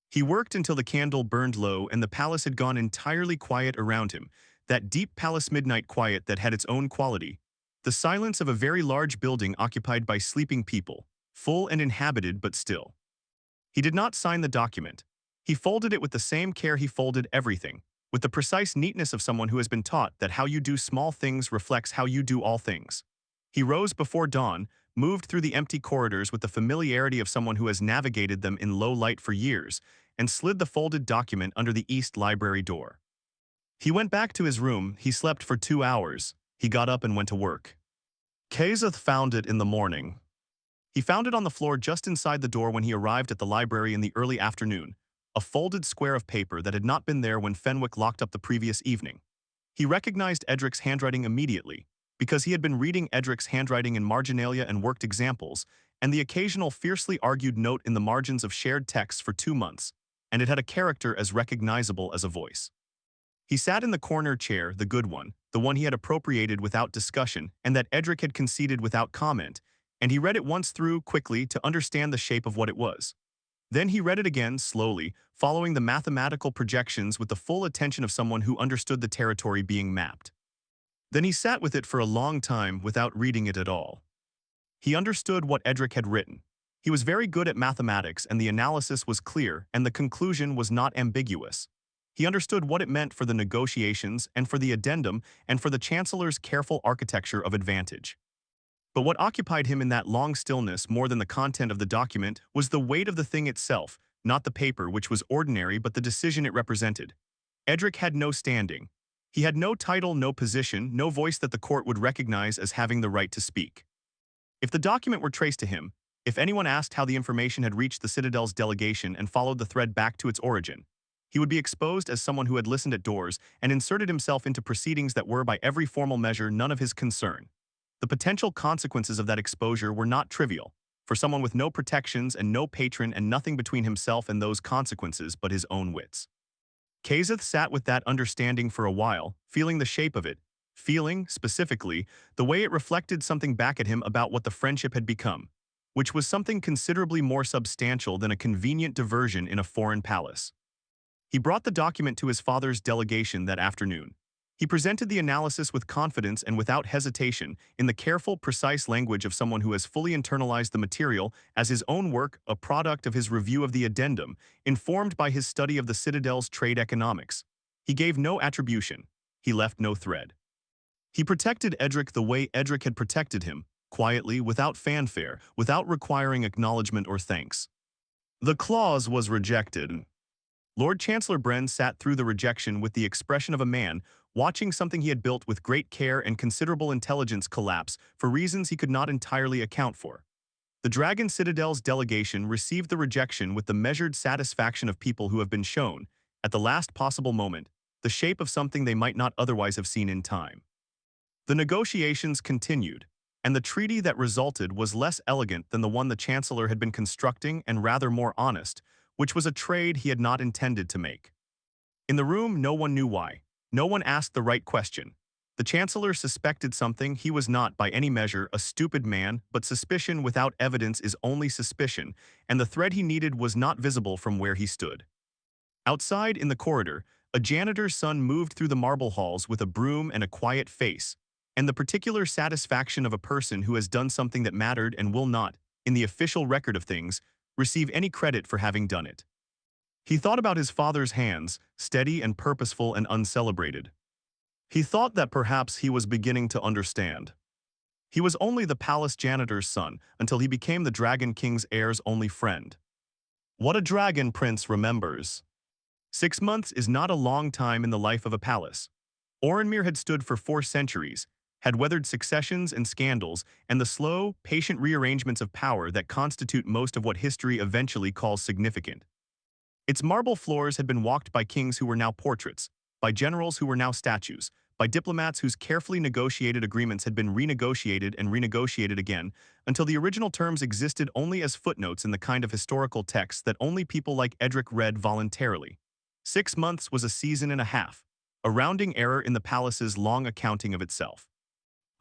He worked until the candle burned low and the palace had gone entirely quiet around him, that deep palace midnight quiet that had its own quality. The silence of a very large building occupied by sleeping people, full and inhabited but still. He did not sign the document. He folded it with the same care he folded everything, with the precise neatness of someone who has been taught that how you do small things reflects how you do all things. He rose before dawn, moved through the empty corridors with the familiarity of someone who has navigated them in low light for years, and slid the folded document under the east library door. He went back to his room, he slept for 2 hours, he got up and went to work. Kazeth found it in the morning. He found it on the floor just inside the door when he arrived at the library in the early afternoon, a folded square of paper that had not been there when Fenwick locked up the previous evening. He recognized Edric's handwriting immediately, because he had been reading Edric's handwriting in marginalia and worked examples, and the occasional fiercely argued note in the margins of shared texts for 2 months, and it had a character as recognizable as a voice. He sat in the corner chair, the good one, the one he had appropriated without discussion and that Edric had conceded without comment, and he read it once through quickly to understand the shape of what it was. Then he read it again, slowly, following the mathematical projections with the full attention of someone who understood the territory being mapped. Then he sat with it for a long time without reading it at all. He understood what Edric had written. He was very good at mathematics and the analysis was clear and the conclusion was not ambiguous. He understood what it meant for the negotiations and for the addendum and for the Chancellor's careful architecture of advantage. But what occupied him in that long stillness more than the content of the document was the weight of the thing itself, not the paper, which was ordinary, but the decision it represented. Edric had no standing. He had no title, no position, no voice that the court would recognize as having the right to speak. If the document were traced to him, if anyone asked how the information had reached the Citadel's delegation and followed the thread back to its origin, he would be exposed as someone who had listened at doors and inserted himself into proceedings that were by every formal measure none of his concern. The potential consequences of that exposure were not trivial, for someone with no protections and no patron and nothing between himself and those consequences but his own wits. Kazeth sat with that understanding for a while, feeling the shape of it, feeling, specifically, the way it reflected something back at him about what the friendship had become, which was something considerably more substantial than a convenient diversion in a foreign palace. He brought the document to his father's delegation that afternoon. He presented the analysis with confidence and without hesitation, in the careful, precise language of someone who has fully internalized the material as his own work, a product of his review of the addendum, informed by his study of the Citadel's trade economics. He gave no attribution. He left no thread. He protected Edric the way Edric had protected him, quietly, without fanfare, without requiring acknowledgement or thanks. The clause was rejected. Lord Chancellor Bren sat through the rejection with the expression of a man watching something he had built with great care and considerable intelligence collapse for reasons he could not entirely account for. The Dragon Citadel's delegation received the rejection with the measured satisfaction of people who have been shown, at the last possible moment, the shape of something they might not otherwise have seen in time. The negotiations continued, and the treaty that resulted was less elegant than the one the Chancellor had been constructing and rather more honest, which was a trade he had not intended to make. In the room, no one knew why. No one asked the right question. The Chancellor suspected something. He was not, by any measure, a stupid man, but suspicion without evidence is only suspicion, and the thread he needed was not visible from where he stood. Outside, in the corridor, a janitor's son moved through the marble halls with a broom and a quiet face, and the particular satisfaction of a person who has done something that mattered and will not, in the official record of things, receive any credit for having done it. He thought about his father's hands, steady and purposeful and uncelebrated. He thought that perhaps he was beginning to understand. He was only the palace janitor's son until he became the Dragon King's heir's only friend. What a dragon prince remembers. 6 months is not a long time in the life of a palace. Orenmere had stood for 4 centuries, had weathered successions and scandals, and the slow, patient rearrangements of power that constitute most of what history eventually calls significant. Its marble floors had been walked by kings who were now portraits, by generals who were now statues, by diplomats whose carefully negotiated agreements had been renegotiated and renegotiated again, until the original terms existed only as footnotes in the kind of historical texts that only people like Edric read voluntarily. 6 months was a season and a half, a rounding error in the palace's long accounting of itself.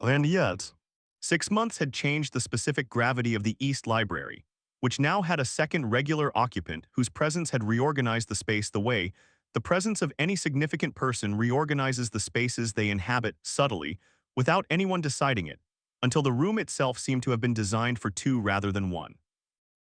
And yet, 6 months had changed the specific gravity of the East Library, which now had a second regular occupant whose presence had reorganized the space the way the presence of any significant person reorganizes the spaces they inhabit subtly, without anyone deciding it, until the room itself seemed to have been designed for 2 rather than 1.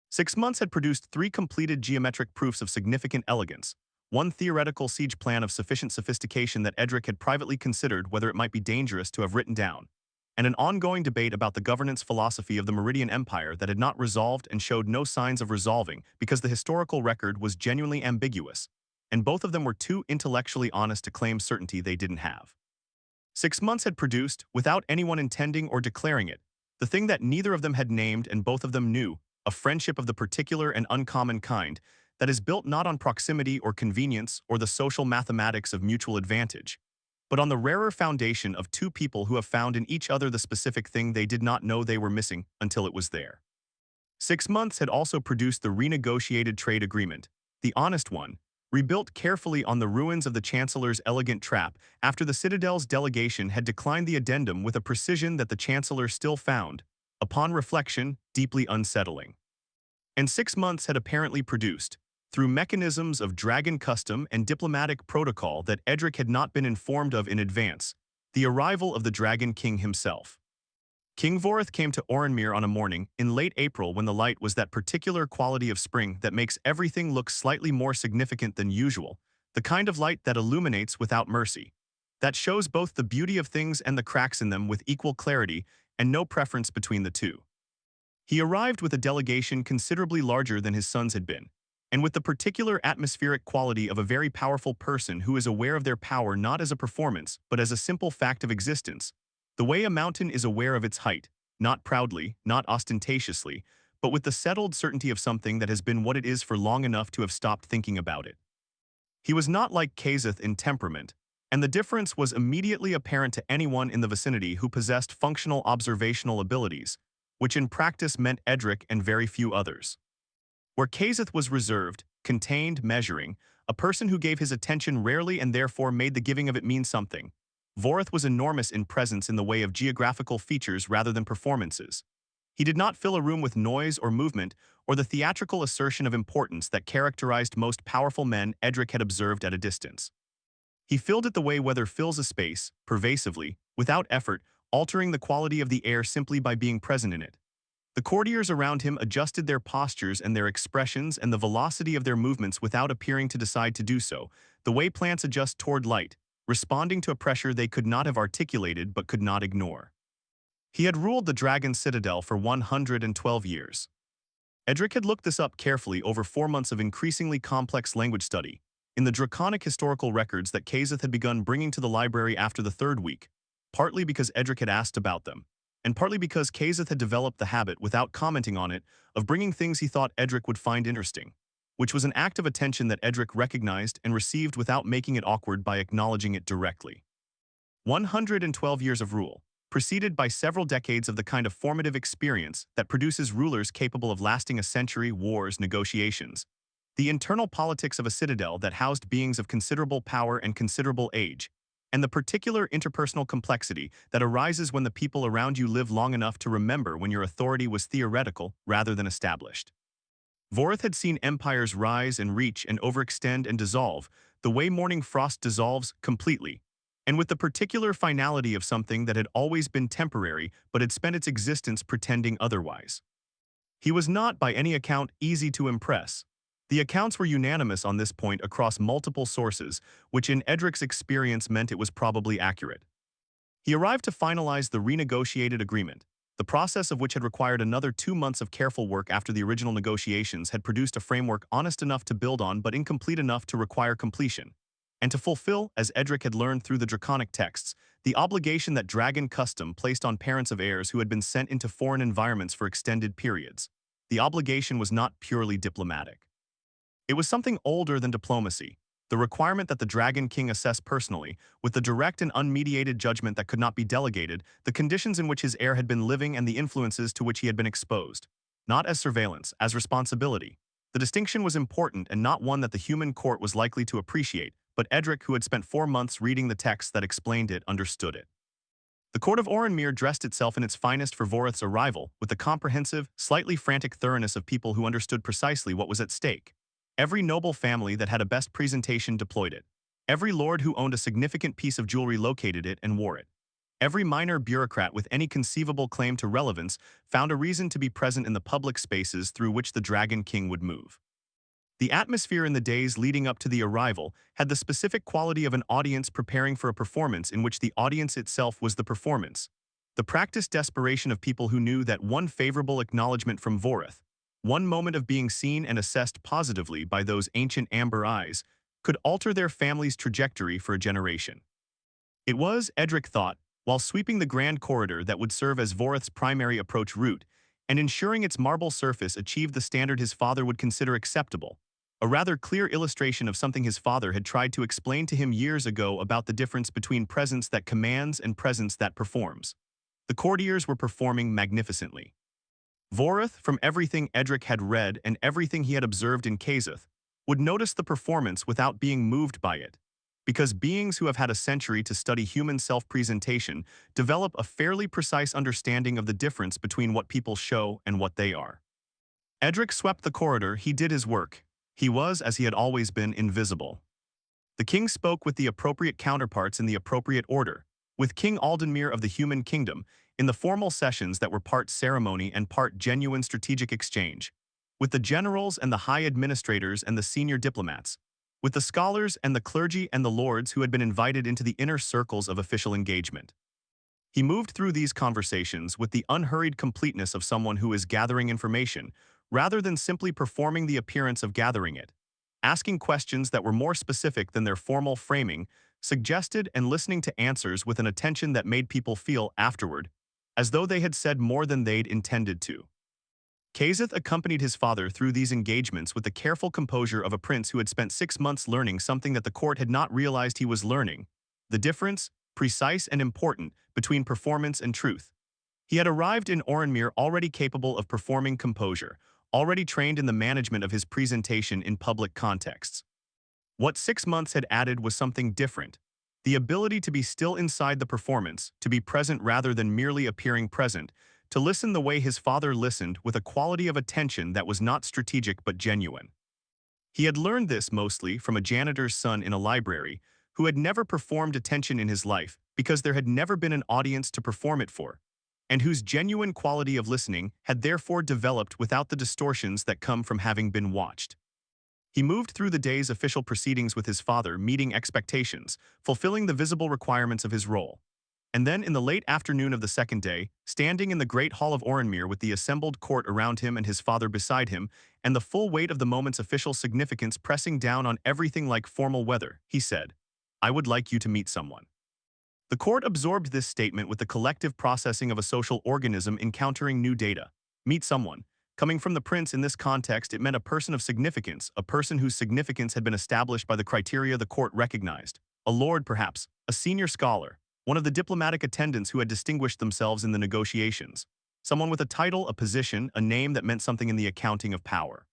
6 months had produced 3 completed geometric proofs of significant elegance, 1 theoretical siege plan of sufficient sophistication that Edric had privately considered whether it might be dangerous to have written down, and an ongoing debate about the governance philosophy of the Meridian Empire that had not resolved and showed no signs of resolving because the historical record was genuinely ambiguous, and both of them were too intellectually honest to claim certainty they didn't have. 6 months had produced, without anyone intending or declaring it, the thing that neither of them had named and both of them knew, a friendship of the particular and uncommon kind that is built not on proximity or convenience or the social mathematics of mutual advantage, but on the rarer foundation of 2 people who have found in each other the specific thing they did not know they were missing until it was there. 6 months had also produced the renegotiated trade agreement, the honest one, rebuilt carefully on the ruins of the Chancellor's elegant trap after the Citadel's delegation had declined the addendum with a precision that the Chancellor still found, upon reflection, deeply unsettling. And 6 months had apparently produced, through mechanisms of dragon custom and diplomatic protocol that Edric had not been informed of in advance, the arrival of the Dragon King himself. King Vorith came to Orenmere on a morning in late April when the light was that particular quality of spring that makes everything look slightly more significant than usual, the kind of light that illuminates without mercy, that shows both the beauty of things and the cracks in them with equal clarity and no preference between the two. He arrived with a delegation considerably larger than his sons had been, and with the particular atmospheric quality of a very powerful person who is aware of their power not as a performance but as a simple fact of existence, the way a mountain is aware of its height, not proudly, not ostentatiously, but with the settled certainty of something that has been what it is for long enough to have stopped thinking about it. He was not like Kazeth in temperament, and the difference was immediately apparent to anyone in the vicinity who possessed functional observational abilities, which in practice meant Edric and very few others. Where Kazeth was reserved, contained, measuring, a person who gave his attention rarely and therefore made the giving of it mean something, Vorith was enormous in presence in the way of geographical features rather than performances. He did not fill a room with noise or movement or the theatrical assertion of importance that characterized most powerful men Edric had observed at a distance. He filled it the way weather fills a space, pervasively, without effort, altering the quality of the air simply by being present in it. The courtiers around him adjusted their postures and their expressions and the velocity of their movements without appearing to decide to do so, the way plants adjust toward light, responding to a pressure they could not have articulated but could not ignore. He had ruled the Dragon Citadel for 112 years. Edric had looked this up carefully over 4 months of increasingly complex language study, in the draconic historical records that Kazeth had begun bringing to the library after the 3rd week, partly because Edric had asked about them, and partly because Kazeth had developed the habit, without commenting on it, of bringing things he thought Edric would find interesting, which was an act of attention that Edric recognized and received without making it awkward by acknowledging it directly. 112 years of rule, preceded by several decades of the kind of formative experience that produces rulers capable of lasting a century, wars, negotiations, the internal politics of a citadel that housed beings of considerable power and considerable age, and the particular interpersonal complexity that arises when the people around you live long enough to remember when your authority was theoretical rather than established. Vorith had seen empires rise and reach and overextend and dissolve, the way morning frost dissolves completely, and with the particular finality of something that had always been temporary but had spent its existence pretending otherwise. He was not, by any account, easy to impress. The accounts were unanimous on this point across multiple sources, which in Edric's experience meant it was probably accurate. He arrived to finalize the renegotiated agreement, the process of which had required another 2 months of careful work after the original negotiations had produced a framework honest enough to build on but incomplete enough to require completion, and to fulfill, as Edric had learned through the draconic texts, the obligation that Dragon Custom placed on parents of heirs who had been sent into foreign environments for extended periods. The obligation was not purely diplomatic. It was something older than diplomacy, the requirement that the Dragon King assess personally, with the direct and unmediated judgment that could not be delegated, the conditions in which his heir had been living and the influences to which he had been exposed. Not as surveillance, as responsibility. The distinction was important and not one that the human court was likely to appreciate, but Edric, who had spent 4 months reading the texts that explained it, understood it. The court of Orenmere dressed itself in its finest for Voreth's arrival, with the comprehensive, slightly frantic thoroughness of people who understood precisely what was at stake. Every noble family that had a best presentation deployed it. Every lord who owned a significant piece of jewelry located it and wore it. Every minor bureaucrat with any conceivable claim to relevance found a reason to be present in the public spaces through which the Dragon King would move. The atmosphere in the days leading up to the arrival had the specific quality of an audience preparing for a performance in which the audience itself was the performance. The practiced desperation of people who knew that one favorable acknowledgement from Voreth, one moment of being seen and assessed positively by those ancient amber eyes, could alter their family's trajectory for a generation. It was, Edric thought, while sweeping the grand corridor that would serve as Voreth's primary approach route, and ensuring its marble surface achieved the standard his father would consider acceptable, a rather clear illustration of something his father had tried to explain to him years ago about the difference between presence that commands and presence that performs. The courtiers were performing magnificently. Voreth, from everything Edric had read and everything he had observed in Kazeth, would notice the performance without being moved by it, because beings who have had a century to study human self-presentation develop a fairly precise understanding of the difference between what people show and what they are. Edric swept the corridor, he did his work. He was, as he had always been, invisible. The king spoke with the appropriate counterparts in the appropriate order, with King Aldenmere of the Human Kingdom, in the formal sessions that were part ceremony and part genuine strategic exchange, with the generals and the high administrators and the senior diplomats, with the scholars and the clergy and the lords who had been invited into the inner circles of official engagement. He moved through these conversations with the unhurried completeness of someone who is gathering information, rather than simply performing the appearance of gathering it, asking questions that were more specific than their formal framing, suggested and listening to answers with an attention that made people feel, afterward, as though they had said more than they'd intended to. Kazeth accompanied his father through these engagements with the careful composure of a prince who had spent 6 months learning something that the court had not realized he was learning, the difference, precise and important, between performance and truth. He had arrived in Orenmere already capable of performing composure, already trained in the management of his presentation in public contexts. What 6 months had added was something different, the ability to be still inside the performance, to be present rather than merely appearing present, to listen the way his father listened with a quality of attention that was not strategic but genuine. He had learned this mostly from a janitor's son in a library who had never performed attention in his life because there had never been an audience to perform it for, and whose genuine quality of listening had therefore developed without the distortions that come from having been watched. He moved through the day's official proceedings with his father, meeting expectations, fulfilling the visible requirements of his role. And then in the late afternoon of the second day, standing in the great hall of Orenmere with the assembled court around him and his father beside him, and the full weight of the moment's official significance pressing down on everything like formal weather, he said, "I would like you to meet someone." The court absorbed this statement with the collective processing of a social organism encountering new data. Meet someone. Coming from the prince in this context, it meant a person of significance, a person whose significance had been established by the criteria the court recognized. A lord, perhaps, a senior scholar, one of the diplomatic attendants who had distinguished themselves in the negotiations. Someone with a title, a position, a name that meant something in the accounting of power.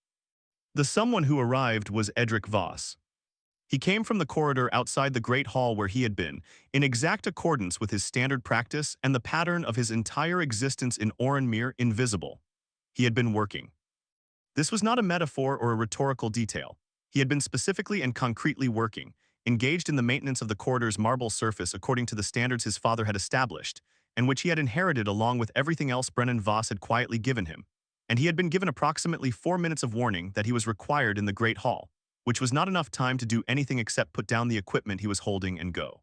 The someone who arrived was Edric Voss. He came from the corridor outside the great hall where he had been, in exact accordance with his standard practice and the pattern of his entire existence in Orenmere, invisible. He had been working. This was not a metaphor or a rhetorical detail. He had been specifically and concretely working, engaged in the maintenance of the corridor's marble surface according to the standards his father had established, and which he had inherited along with everything else Brennan Voss had quietly given him, and he had been given approximately 4 minutes of warning that he was required in the Great Hall, which was not enough time to do anything except put down the equipment he was holding and go.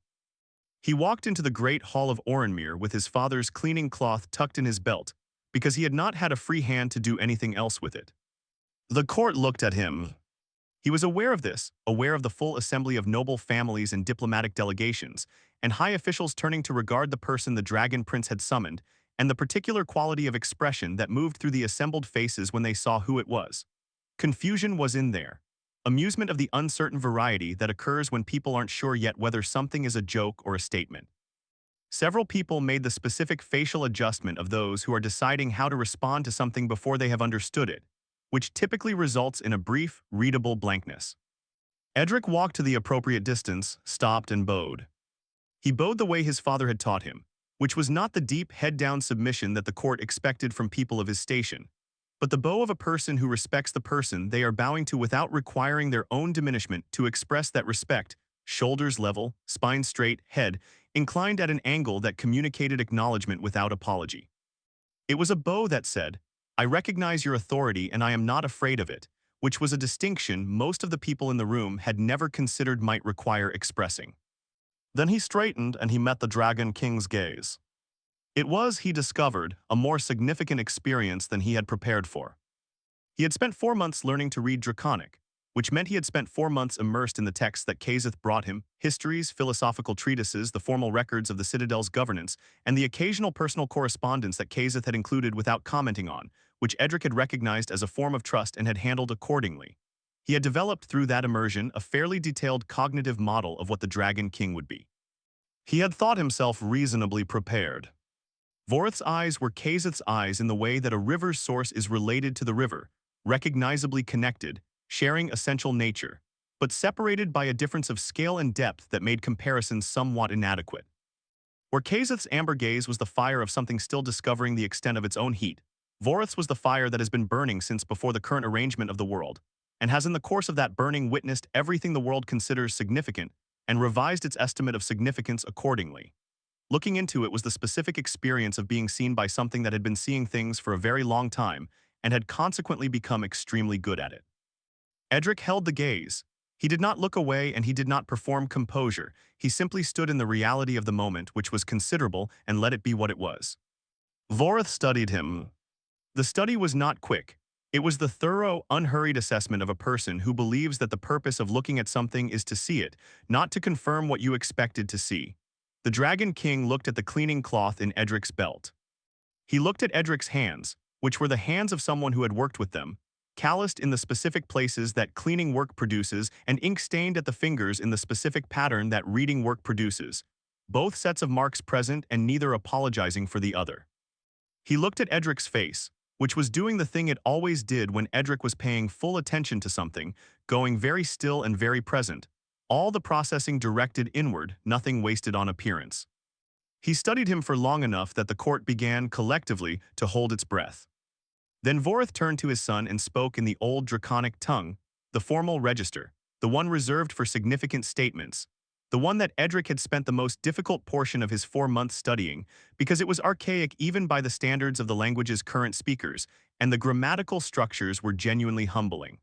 He walked into the Great Hall of Orenmere with his father's cleaning cloth tucked in his belt, because he had not had a free hand to do anything else with it. The court looked at him. He was aware of this, aware of the full assembly of noble families and diplomatic delegations, and high officials turning to regard the person the Dragon Prince had summoned, and the particular quality of expression that moved through the assembled faces when they saw who it was. Confusion was in there. Amusement of the uncertain variety that occurs when people aren't sure yet whether something is a joke or a statement. Several people made the specific facial adjustment of those who are deciding how to respond to something before they have understood it, which typically results in a brief, readable blankness. Edric walked to the appropriate distance, stopped and bowed. He bowed the way his father had taught him, which was not the deep, head-down submission that the court expected from people of his station, but the bow of a person who respects the person they are bowing to without requiring their own diminishment to express that respect, shoulders level, spine straight, head inclined at an angle that communicated acknowledgement without apology. It was a bow that said, "I recognize your authority and I am not afraid of it," which was a distinction most of the people in the room had never considered might require expressing. Then he straightened and he met the Dragon King's gaze. It was, he discovered, a more significant experience than he had prepared for. He had spent 4 months learning to read Draconic, which meant he had spent 4 months immersed in the texts that Kazeth brought him, histories, philosophical treatises, the formal records of the Citadel's governance, and the occasional personal correspondence that Kazeth had included without commenting on, which Edric had recognized as a form of trust and had handled accordingly. He had developed through that immersion a fairly detailed cognitive model of what the Dragon King would be. He had thought himself reasonably prepared. Vorth's eyes were Kazeth's eyes in the way that a river's source is related to the river, recognizably connected, sharing essential nature, but separated by a difference of scale and depth that made comparisons somewhat inadequate. Where Kazeth's amber gaze was the fire of something still discovering the extent of its own heat, Vorth's was the fire that has been burning since before the current arrangement of the world, and has in the course of that burning witnessed everything the world considers significant, and revised its estimate of significance accordingly. Looking into it was the specific experience of being seen by something that had been seeing things for a very long time, and had consequently become extremely good at it. Edric held the gaze. He did not look away and he did not perform composure. He simply stood in the reality of the moment, which was considerable, and let it be what it was. Vorth studied him. The study was not quick. It was the thorough, unhurried assessment of a person who believes that the purpose of looking at something is to see it, not to confirm what you expected to see. The Dragon King looked at the cleaning cloth in Edric's belt. He looked at Edric's hands, which were the hands of someone who had worked with them, calloused in the specific places that cleaning work produces and ink-stained at the fingers in the specific pattern that reading work produces, both sets of marks present and neither apologizing for the other. He looked at Edric's face, which was doing the thing it always did when Edric was paying full attention to something, going very still and very present, all the processing directed inward, nothing wasted on appearance. He studied him for long enough that the court began, collectively, to hold its breath. Then Vorth turned to his son and spoke in the old Draconic tongue, the formal register, the one reserved for significant statements, the one that Edric had spent the most difficult portion of his 4 months studying, because it was archaic even by the standards of the language's current speakers, and the grammatical structures were genuinely humbling.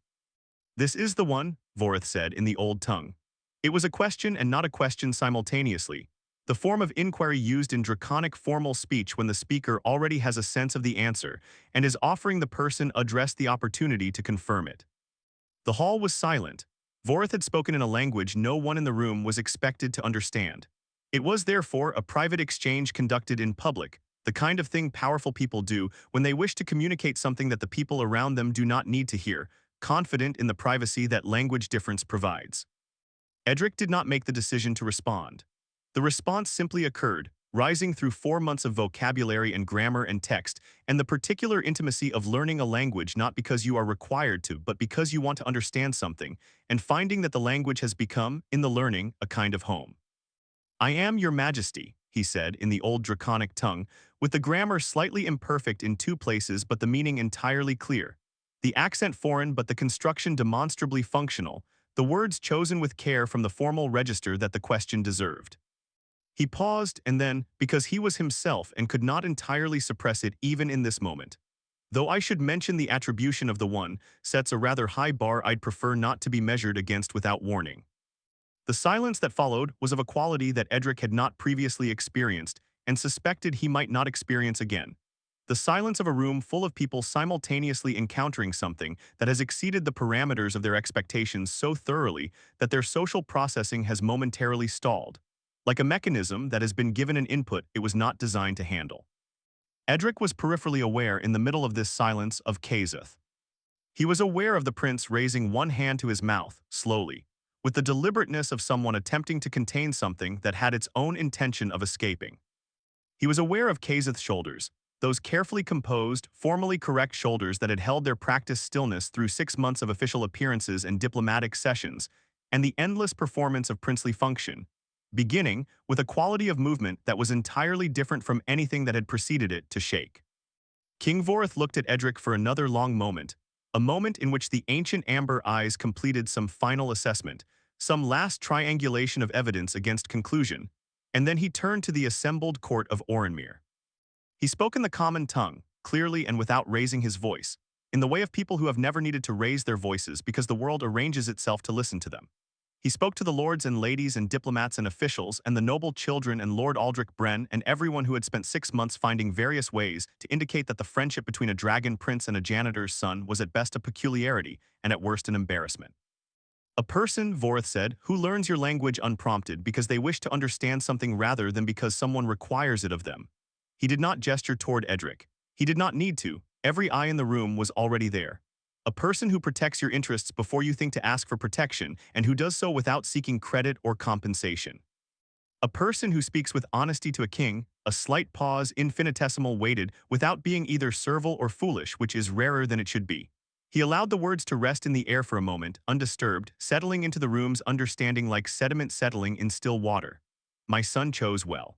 "This is the one," Vorth said in the old tongue. It was a question and not a question simultaneously, the form of inquiry used in Draconic formal speech when the speaker already has a sense of the answer and is offering the person addressed the opportunity to confirm it. The hall was silent. Vorth had spoken in a language no one in the room was expected to understand. It was therefore a private exchange conducted in public, the kind of thing powerful people do when they wish to communicate something that the people around them do not need to hear, confident in the privacy that language difference provides. Edric did not make the decision to respond. The response simply occurred, rising through 4 months of vocabulary and grammar and text, and the particular intimacy of learning a language not because you are required to, but because you want to understand something, and finding that the language has become, in the learning, a kind of home. "I am your majesty," he said in the old Draconic tongue, with the grammar slightly imperfect in 2 places but the meaning entirely clear, the accent foreign but the construction demonstrably functional, the words chosen with care from the formal register that the question deserved. He paused and then, because he was himself and could not entirely suppress it even in this moment. Though I should mention the attribution of the one, sets a rather high bar I'd prefer not to be measured against without warning. The silence that followed was of a quality that Edric had not previously experienced and suspected he might not experience again. The silence of a room full of people simultaneously encountering something that has exceeded the parameters of their expectations so thoroughly that their social processing has momentarily stalled, like a mechanism that has been given an input it was not designed to handle. Edric was peripherally aware in the middle of this silence of Kazeth. He was aware of the prince raising one hand to his mouth, slowly, with the deliberateness of someone attempting to contain something that had its own intention of escaping. He was aware of Kazeth's shoulders, those carefully composed, formally correct shoulders that had held their practiced stillness through 6 months of official appearances and diplomatic sessions, and the endless performance of princely function, beginning with a quality of movement that was entirely different from anything that had preceded it to shake. King Vorith looked at Edric for another long moment, a moment in which the ancient amber eyes completed some final assessment, some last triangulation of evidence against conclusion, and then he turned to the assembled court of Orenmere. He spoke in the common tongue, clearly and without raising his voice, in the way of people who have never needed to raise their voices because the world arranges itself to listen to them. He spoke to the lords and ladies and diplomats and officials and the noble children and Lord Aldrich Bren and everyone who had spent 6 months finding various ways to indicate that the friendship between a dragon prince and a janitor's son was at best a peculiarity and at worst an embarrassment. A person, Vorith said, who learns your language unprompted because they wish to understand something rather than because someone requires it of them. He did not gesture toward Edric. He did not need to. Every eye in the room was already there. A person who protects your interests before you think to ask for protection and who does so without seeking credit or compensation. A person who speaks with honesty to a king, a slight pause, infinitesimal waited, without being either servile or foolish, which is rarer than it should be. He allowed the words to rest in the air for a moment, undisturbed, settling into the room's understanding like sediment settling in still water. My son chose well.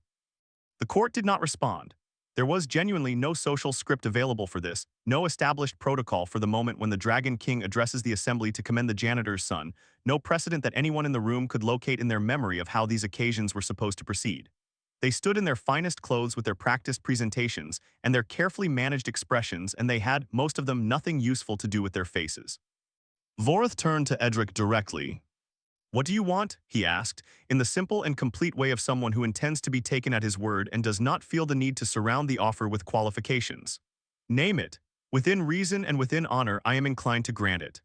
The court did not respond. There was genuinely no social script available for this, no established protocol for the moment when the Dragon King addresses the assembly to commend the janitor's son, no precedent that anyone in the room could locate in their memory of how these occasions were supposed to proceed. They stood in their finest clothes with their practiced presentations and their carefully managed expressions, and they had, most of them, nothing useful to do with their faces. Vorith turned to Edric directly. "What do you want?" he asked, in the simple and complete way of someone who intends to be taken at his word and does not feel the need to surround the offer with qualifications. "Name it. Within reason and within honor, I am inclined to grant it."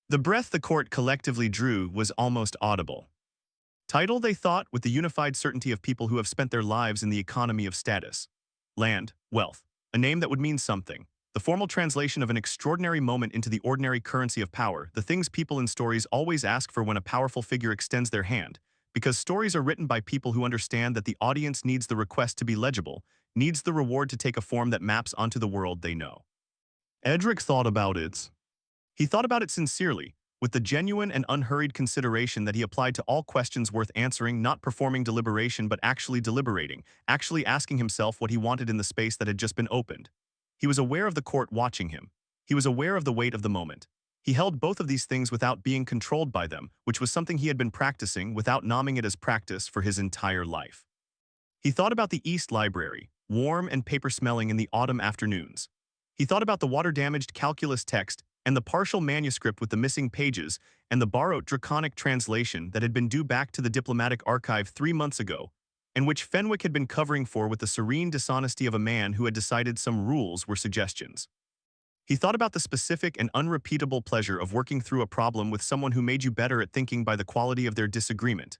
The breath the court collectively drew was almost audible. Title, they thought, with the unified certainty of people who have spent their lives in the economy of status. Land, wealth, a name that would mean something. The formal translation of an extraordinary moment into the ordinary currency of power, the things people in stories always ask for when a powerful figure extends their hand, because stories are written by people who understand that the audience needs the request to be legible, needs the reward to take a form that maps onto the world they know. Edric thought about it. He thought about it sincerely, with the genuine and unhurried consideration that he applied to all questions worth answering, not performing deliberation but actually deliberating, actually asking himself what he wanted in the space that had just been opened. He was aware of the court watching him. He was aware of the weight of the moment. He held both of these things without being controlled by them, which was something he had been practicing without nomming it as practice for his entire life. He thought about the East Library, warm and paper-smelling in the autumn afternoons. He thought about the water-damaged calculus text and the partial manuscript with the missing pages and the borrowed draconic translation that had been due back to the diplomatic archive 3 months ago, and which Fenwick had been covering for with the serene dishonesty of a man who had decided some rules were suggestions. He thought about the specific and unrepeatable pleasure of working through a problem with someone who made you better at thinking by the quality of their disagreement.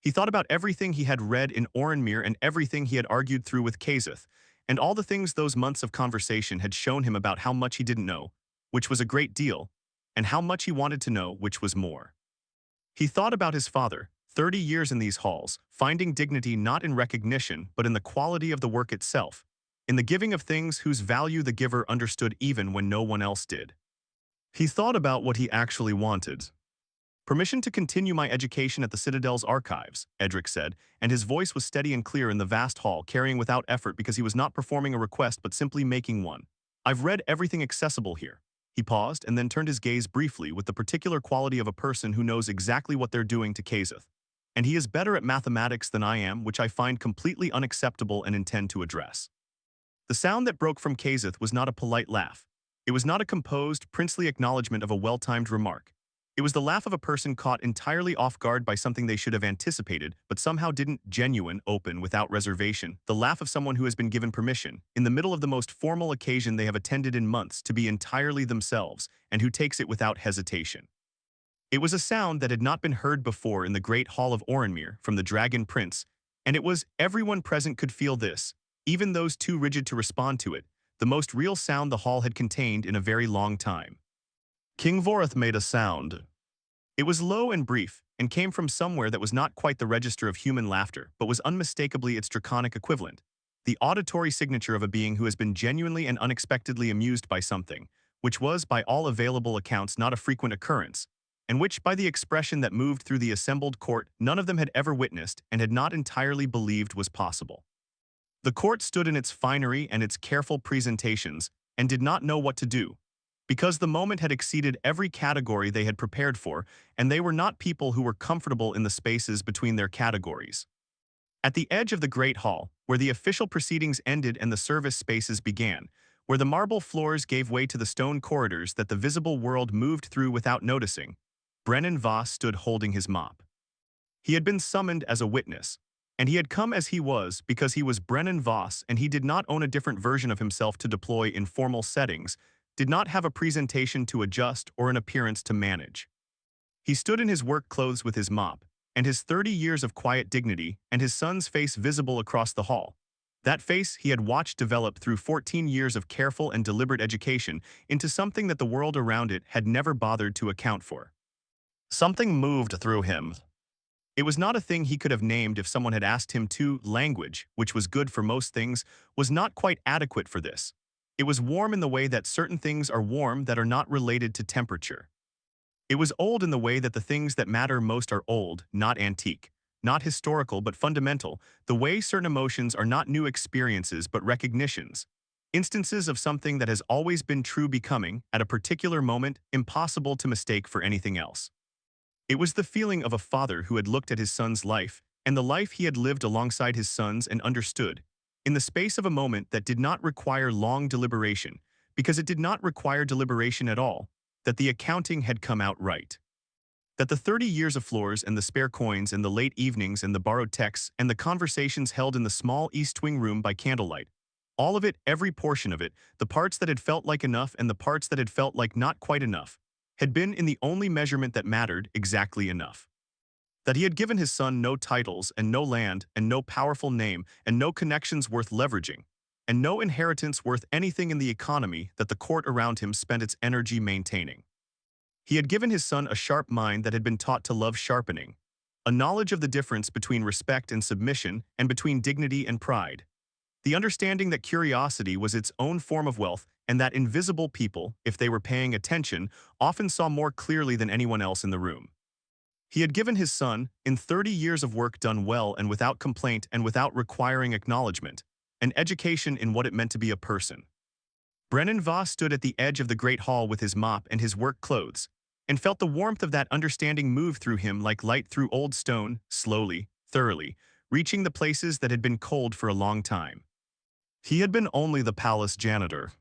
He thought about everything he had read in Orenmere and everything he had argued through with Kazeth, and all the things those months of conversation had shown him about how much he didn't know, which was a great deal, and how much he wanted to know, which was more. He thought about his father, 30 years in these halls, finding dignity not in recognition but in the quality of the work itself, in the giving of things whose value the giver understood even when no one else did. He thought about what he actually wanted. "Permission to continue my education at the Citadel's archives," Edric said, and his voice was steady and clear in the vast hall, carrying without effort because he was not performing a request but simply making one. "I've read everything accessible here." He paused and then turned his gaze briefly with the particular quality of a person who knows exactly what they're doing to Kazeth. And he is better at mathematics than I am, which I find completely unacceptable and intend to address. The sound that broke from Kazeth was not a polite laugh. It was not a composed, princely acknowledgement of a well-timed remark. It was the laugh of a person caught entirely off guard by something they should have anticipated, but somehow didn't. Genuine, open, without reservation. The laugh of someone who has been given permission, in the middle of the most formal occasion they have attended in months, to be entirely themselves, and who takes it without hesitation. It was a sound that had not been heard before in the great hall of Orenmere from the Dragon Prince, and it was everyone present could feel this, even those too rigid to respond to it, the most real sound the hall had contained in a very long time. King Voreth made a sound. It was low and brief, and came from somewhere that was not quite the register of human laughter, but was unmistakably its draconic equivalent, the auditory signature of a being who has been genuinely and unexpectedly amused by something, which was, by all available accounts, not a frequent occurrence, and which, by the expression that moved through the assembled court, none of them had ever witnessed and had not entirely believed was possible. The court stood in its finery and its careful presentations, and did not know what to do, because the moment had exceeded every category they had prepared for, and they were not people who were comfortable in the spaces between their categories. At the edge of the great hall, where the official proceedings ended and the service spaces began, where the marble floors gave way to the stone corridors that the visible world moved through without noticing, Brennan Voss stood holding his mop. He had been summoned as a witness, and he had come as he was because he was Brennan Voss, and he did not own a different version of himself to deploy in formal settings, did not have a presentation to adjust or an appearance to manage. He stood in his work clothes with his mop, and his 30 years of quiet dignity, and his son's face visible across the hall. That face he had watched develop through 14 years of careful and deliberate education into something that the world around it had never bothered to account for. Something moved through him. It was not a thing he could have named if someone had asked him to. Language, which was good for most things, was not quite adequate for this. It was warm in the way that certain things are warm that are not related to temperature. It was old in the way that the things that matter most are old, not antique, not historical but fundamental, the way certain emotions are not new experiences but recognitions, instances of something that has always been true becoming, at a particular moment, impossible to mistake for anything else. It was the feeling of a father who had looked at his son's life, and the life he had lived alongside his son's, and understood, in the space of a moment that did not require long deliberation, because it did not require deliberation at all, that the accounting had come out right. That the 30 years of floors and the spare coins and the late evenings and the borrowed texts and the conversations held in the small East Wing room by candlelight, all of it, every portion of it, the parts that had felt like enough and the parts that had felt like not quite enough, had been in the only measurement that mattered, exactly enough. That he had given his son no titles and no land and no powerful name and no connections worth leveraging, and no inheritance worth anything in the economy that the court around him spent its energy maintaining. He had given his son a sharp mind that had been taught to love sharpening, a knowledge of the difference between respect and submission and between dignity and pride, the understanding that curiosity was its own form of wealth and that invisible people, if they were paying attention, often saw more clearly than anyone else in the room. He had given his son, in 30 years of work done well and without complaint and without requiring acknowledgement, an education in what it meant to be a person. Brennan Voss stood at the edge of the great hall with his mop and his work clothes, and felt the warmth of that understanding move through him like light through old stone, slowly, thoroughly, reaching the places that had been cold for a long time. He had been only the palace janitor.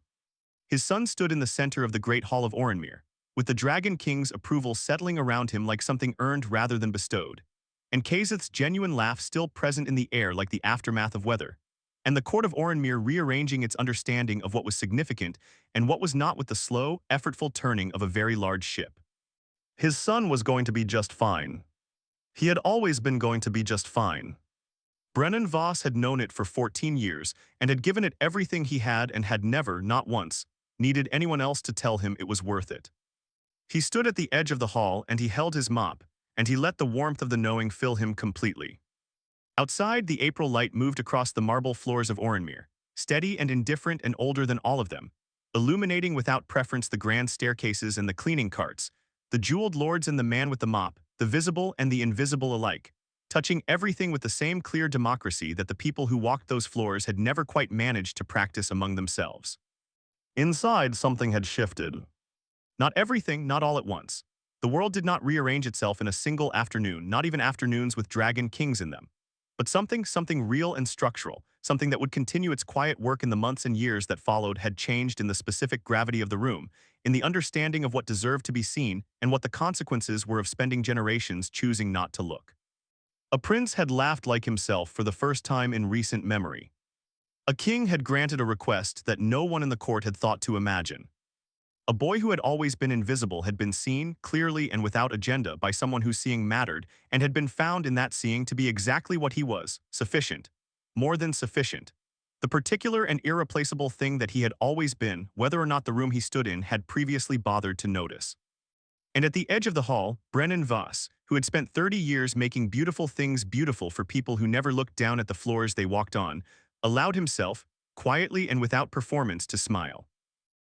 His son stood in the center of the great hall of Orenmere, with the Dragon King's approval settling around him like something earned rather than bestowed, and Kazeth's genuine laugh still present in the air like the aftermath of weather, and the court of Orenmere rearranging its understanding of what was significant and what was not with the slow, effortful turning of a very large ship. His son was going to be just fine. He had always been going to be just fine. Brennan Voss had known it for 14 years and had given it everything he had and had never, not once, needed anyone else to tell him it was worth it. He stood at the edge of the hall and he held his mop, and he let the warmth of the knowing fill him completely. Outside, the April light moved across the marble floors of Orenmere, steady and indifferent and older than all of them, illuminating without preference the grand staircases and the cleaning carts, the jeweled lords and the man with the mop, the visible and the invisible alike, touching everything with the same clear democracy that the people who walked those floors had never quite managed to practice among themselves. Inside, something had shifted. Not everything, not all at once. The world did not rearrange itself in a single afternoon, not even afternoons with dragon kings in them. But something real and structural, something that would continue its quiet work in the months and years that followed had changed in the specific gravity of the room, in the understanding of what deserved to be seen and what the consequences were of spending generations choosing not to look. A prince had laughed like himself for the first time in recent memory. A king had granted a request that no one in the court had thought to imagine. A boy who had always been invisible had been seen, clearly and without agenda, by someone whose seeing mattered, and had been found in that seeing to be exactly what he was, sufficient. More than sufficient. The particular and irreplaceable thing that he had always been, whether or not the room he stood in had previously bothered to notice. And at the edge of the hall, Brennan Voss, who had spent 30 years making beautiful things beautiful for people who never looked down at the floors they walked on, allowed himself, quietly and without performance, to smile.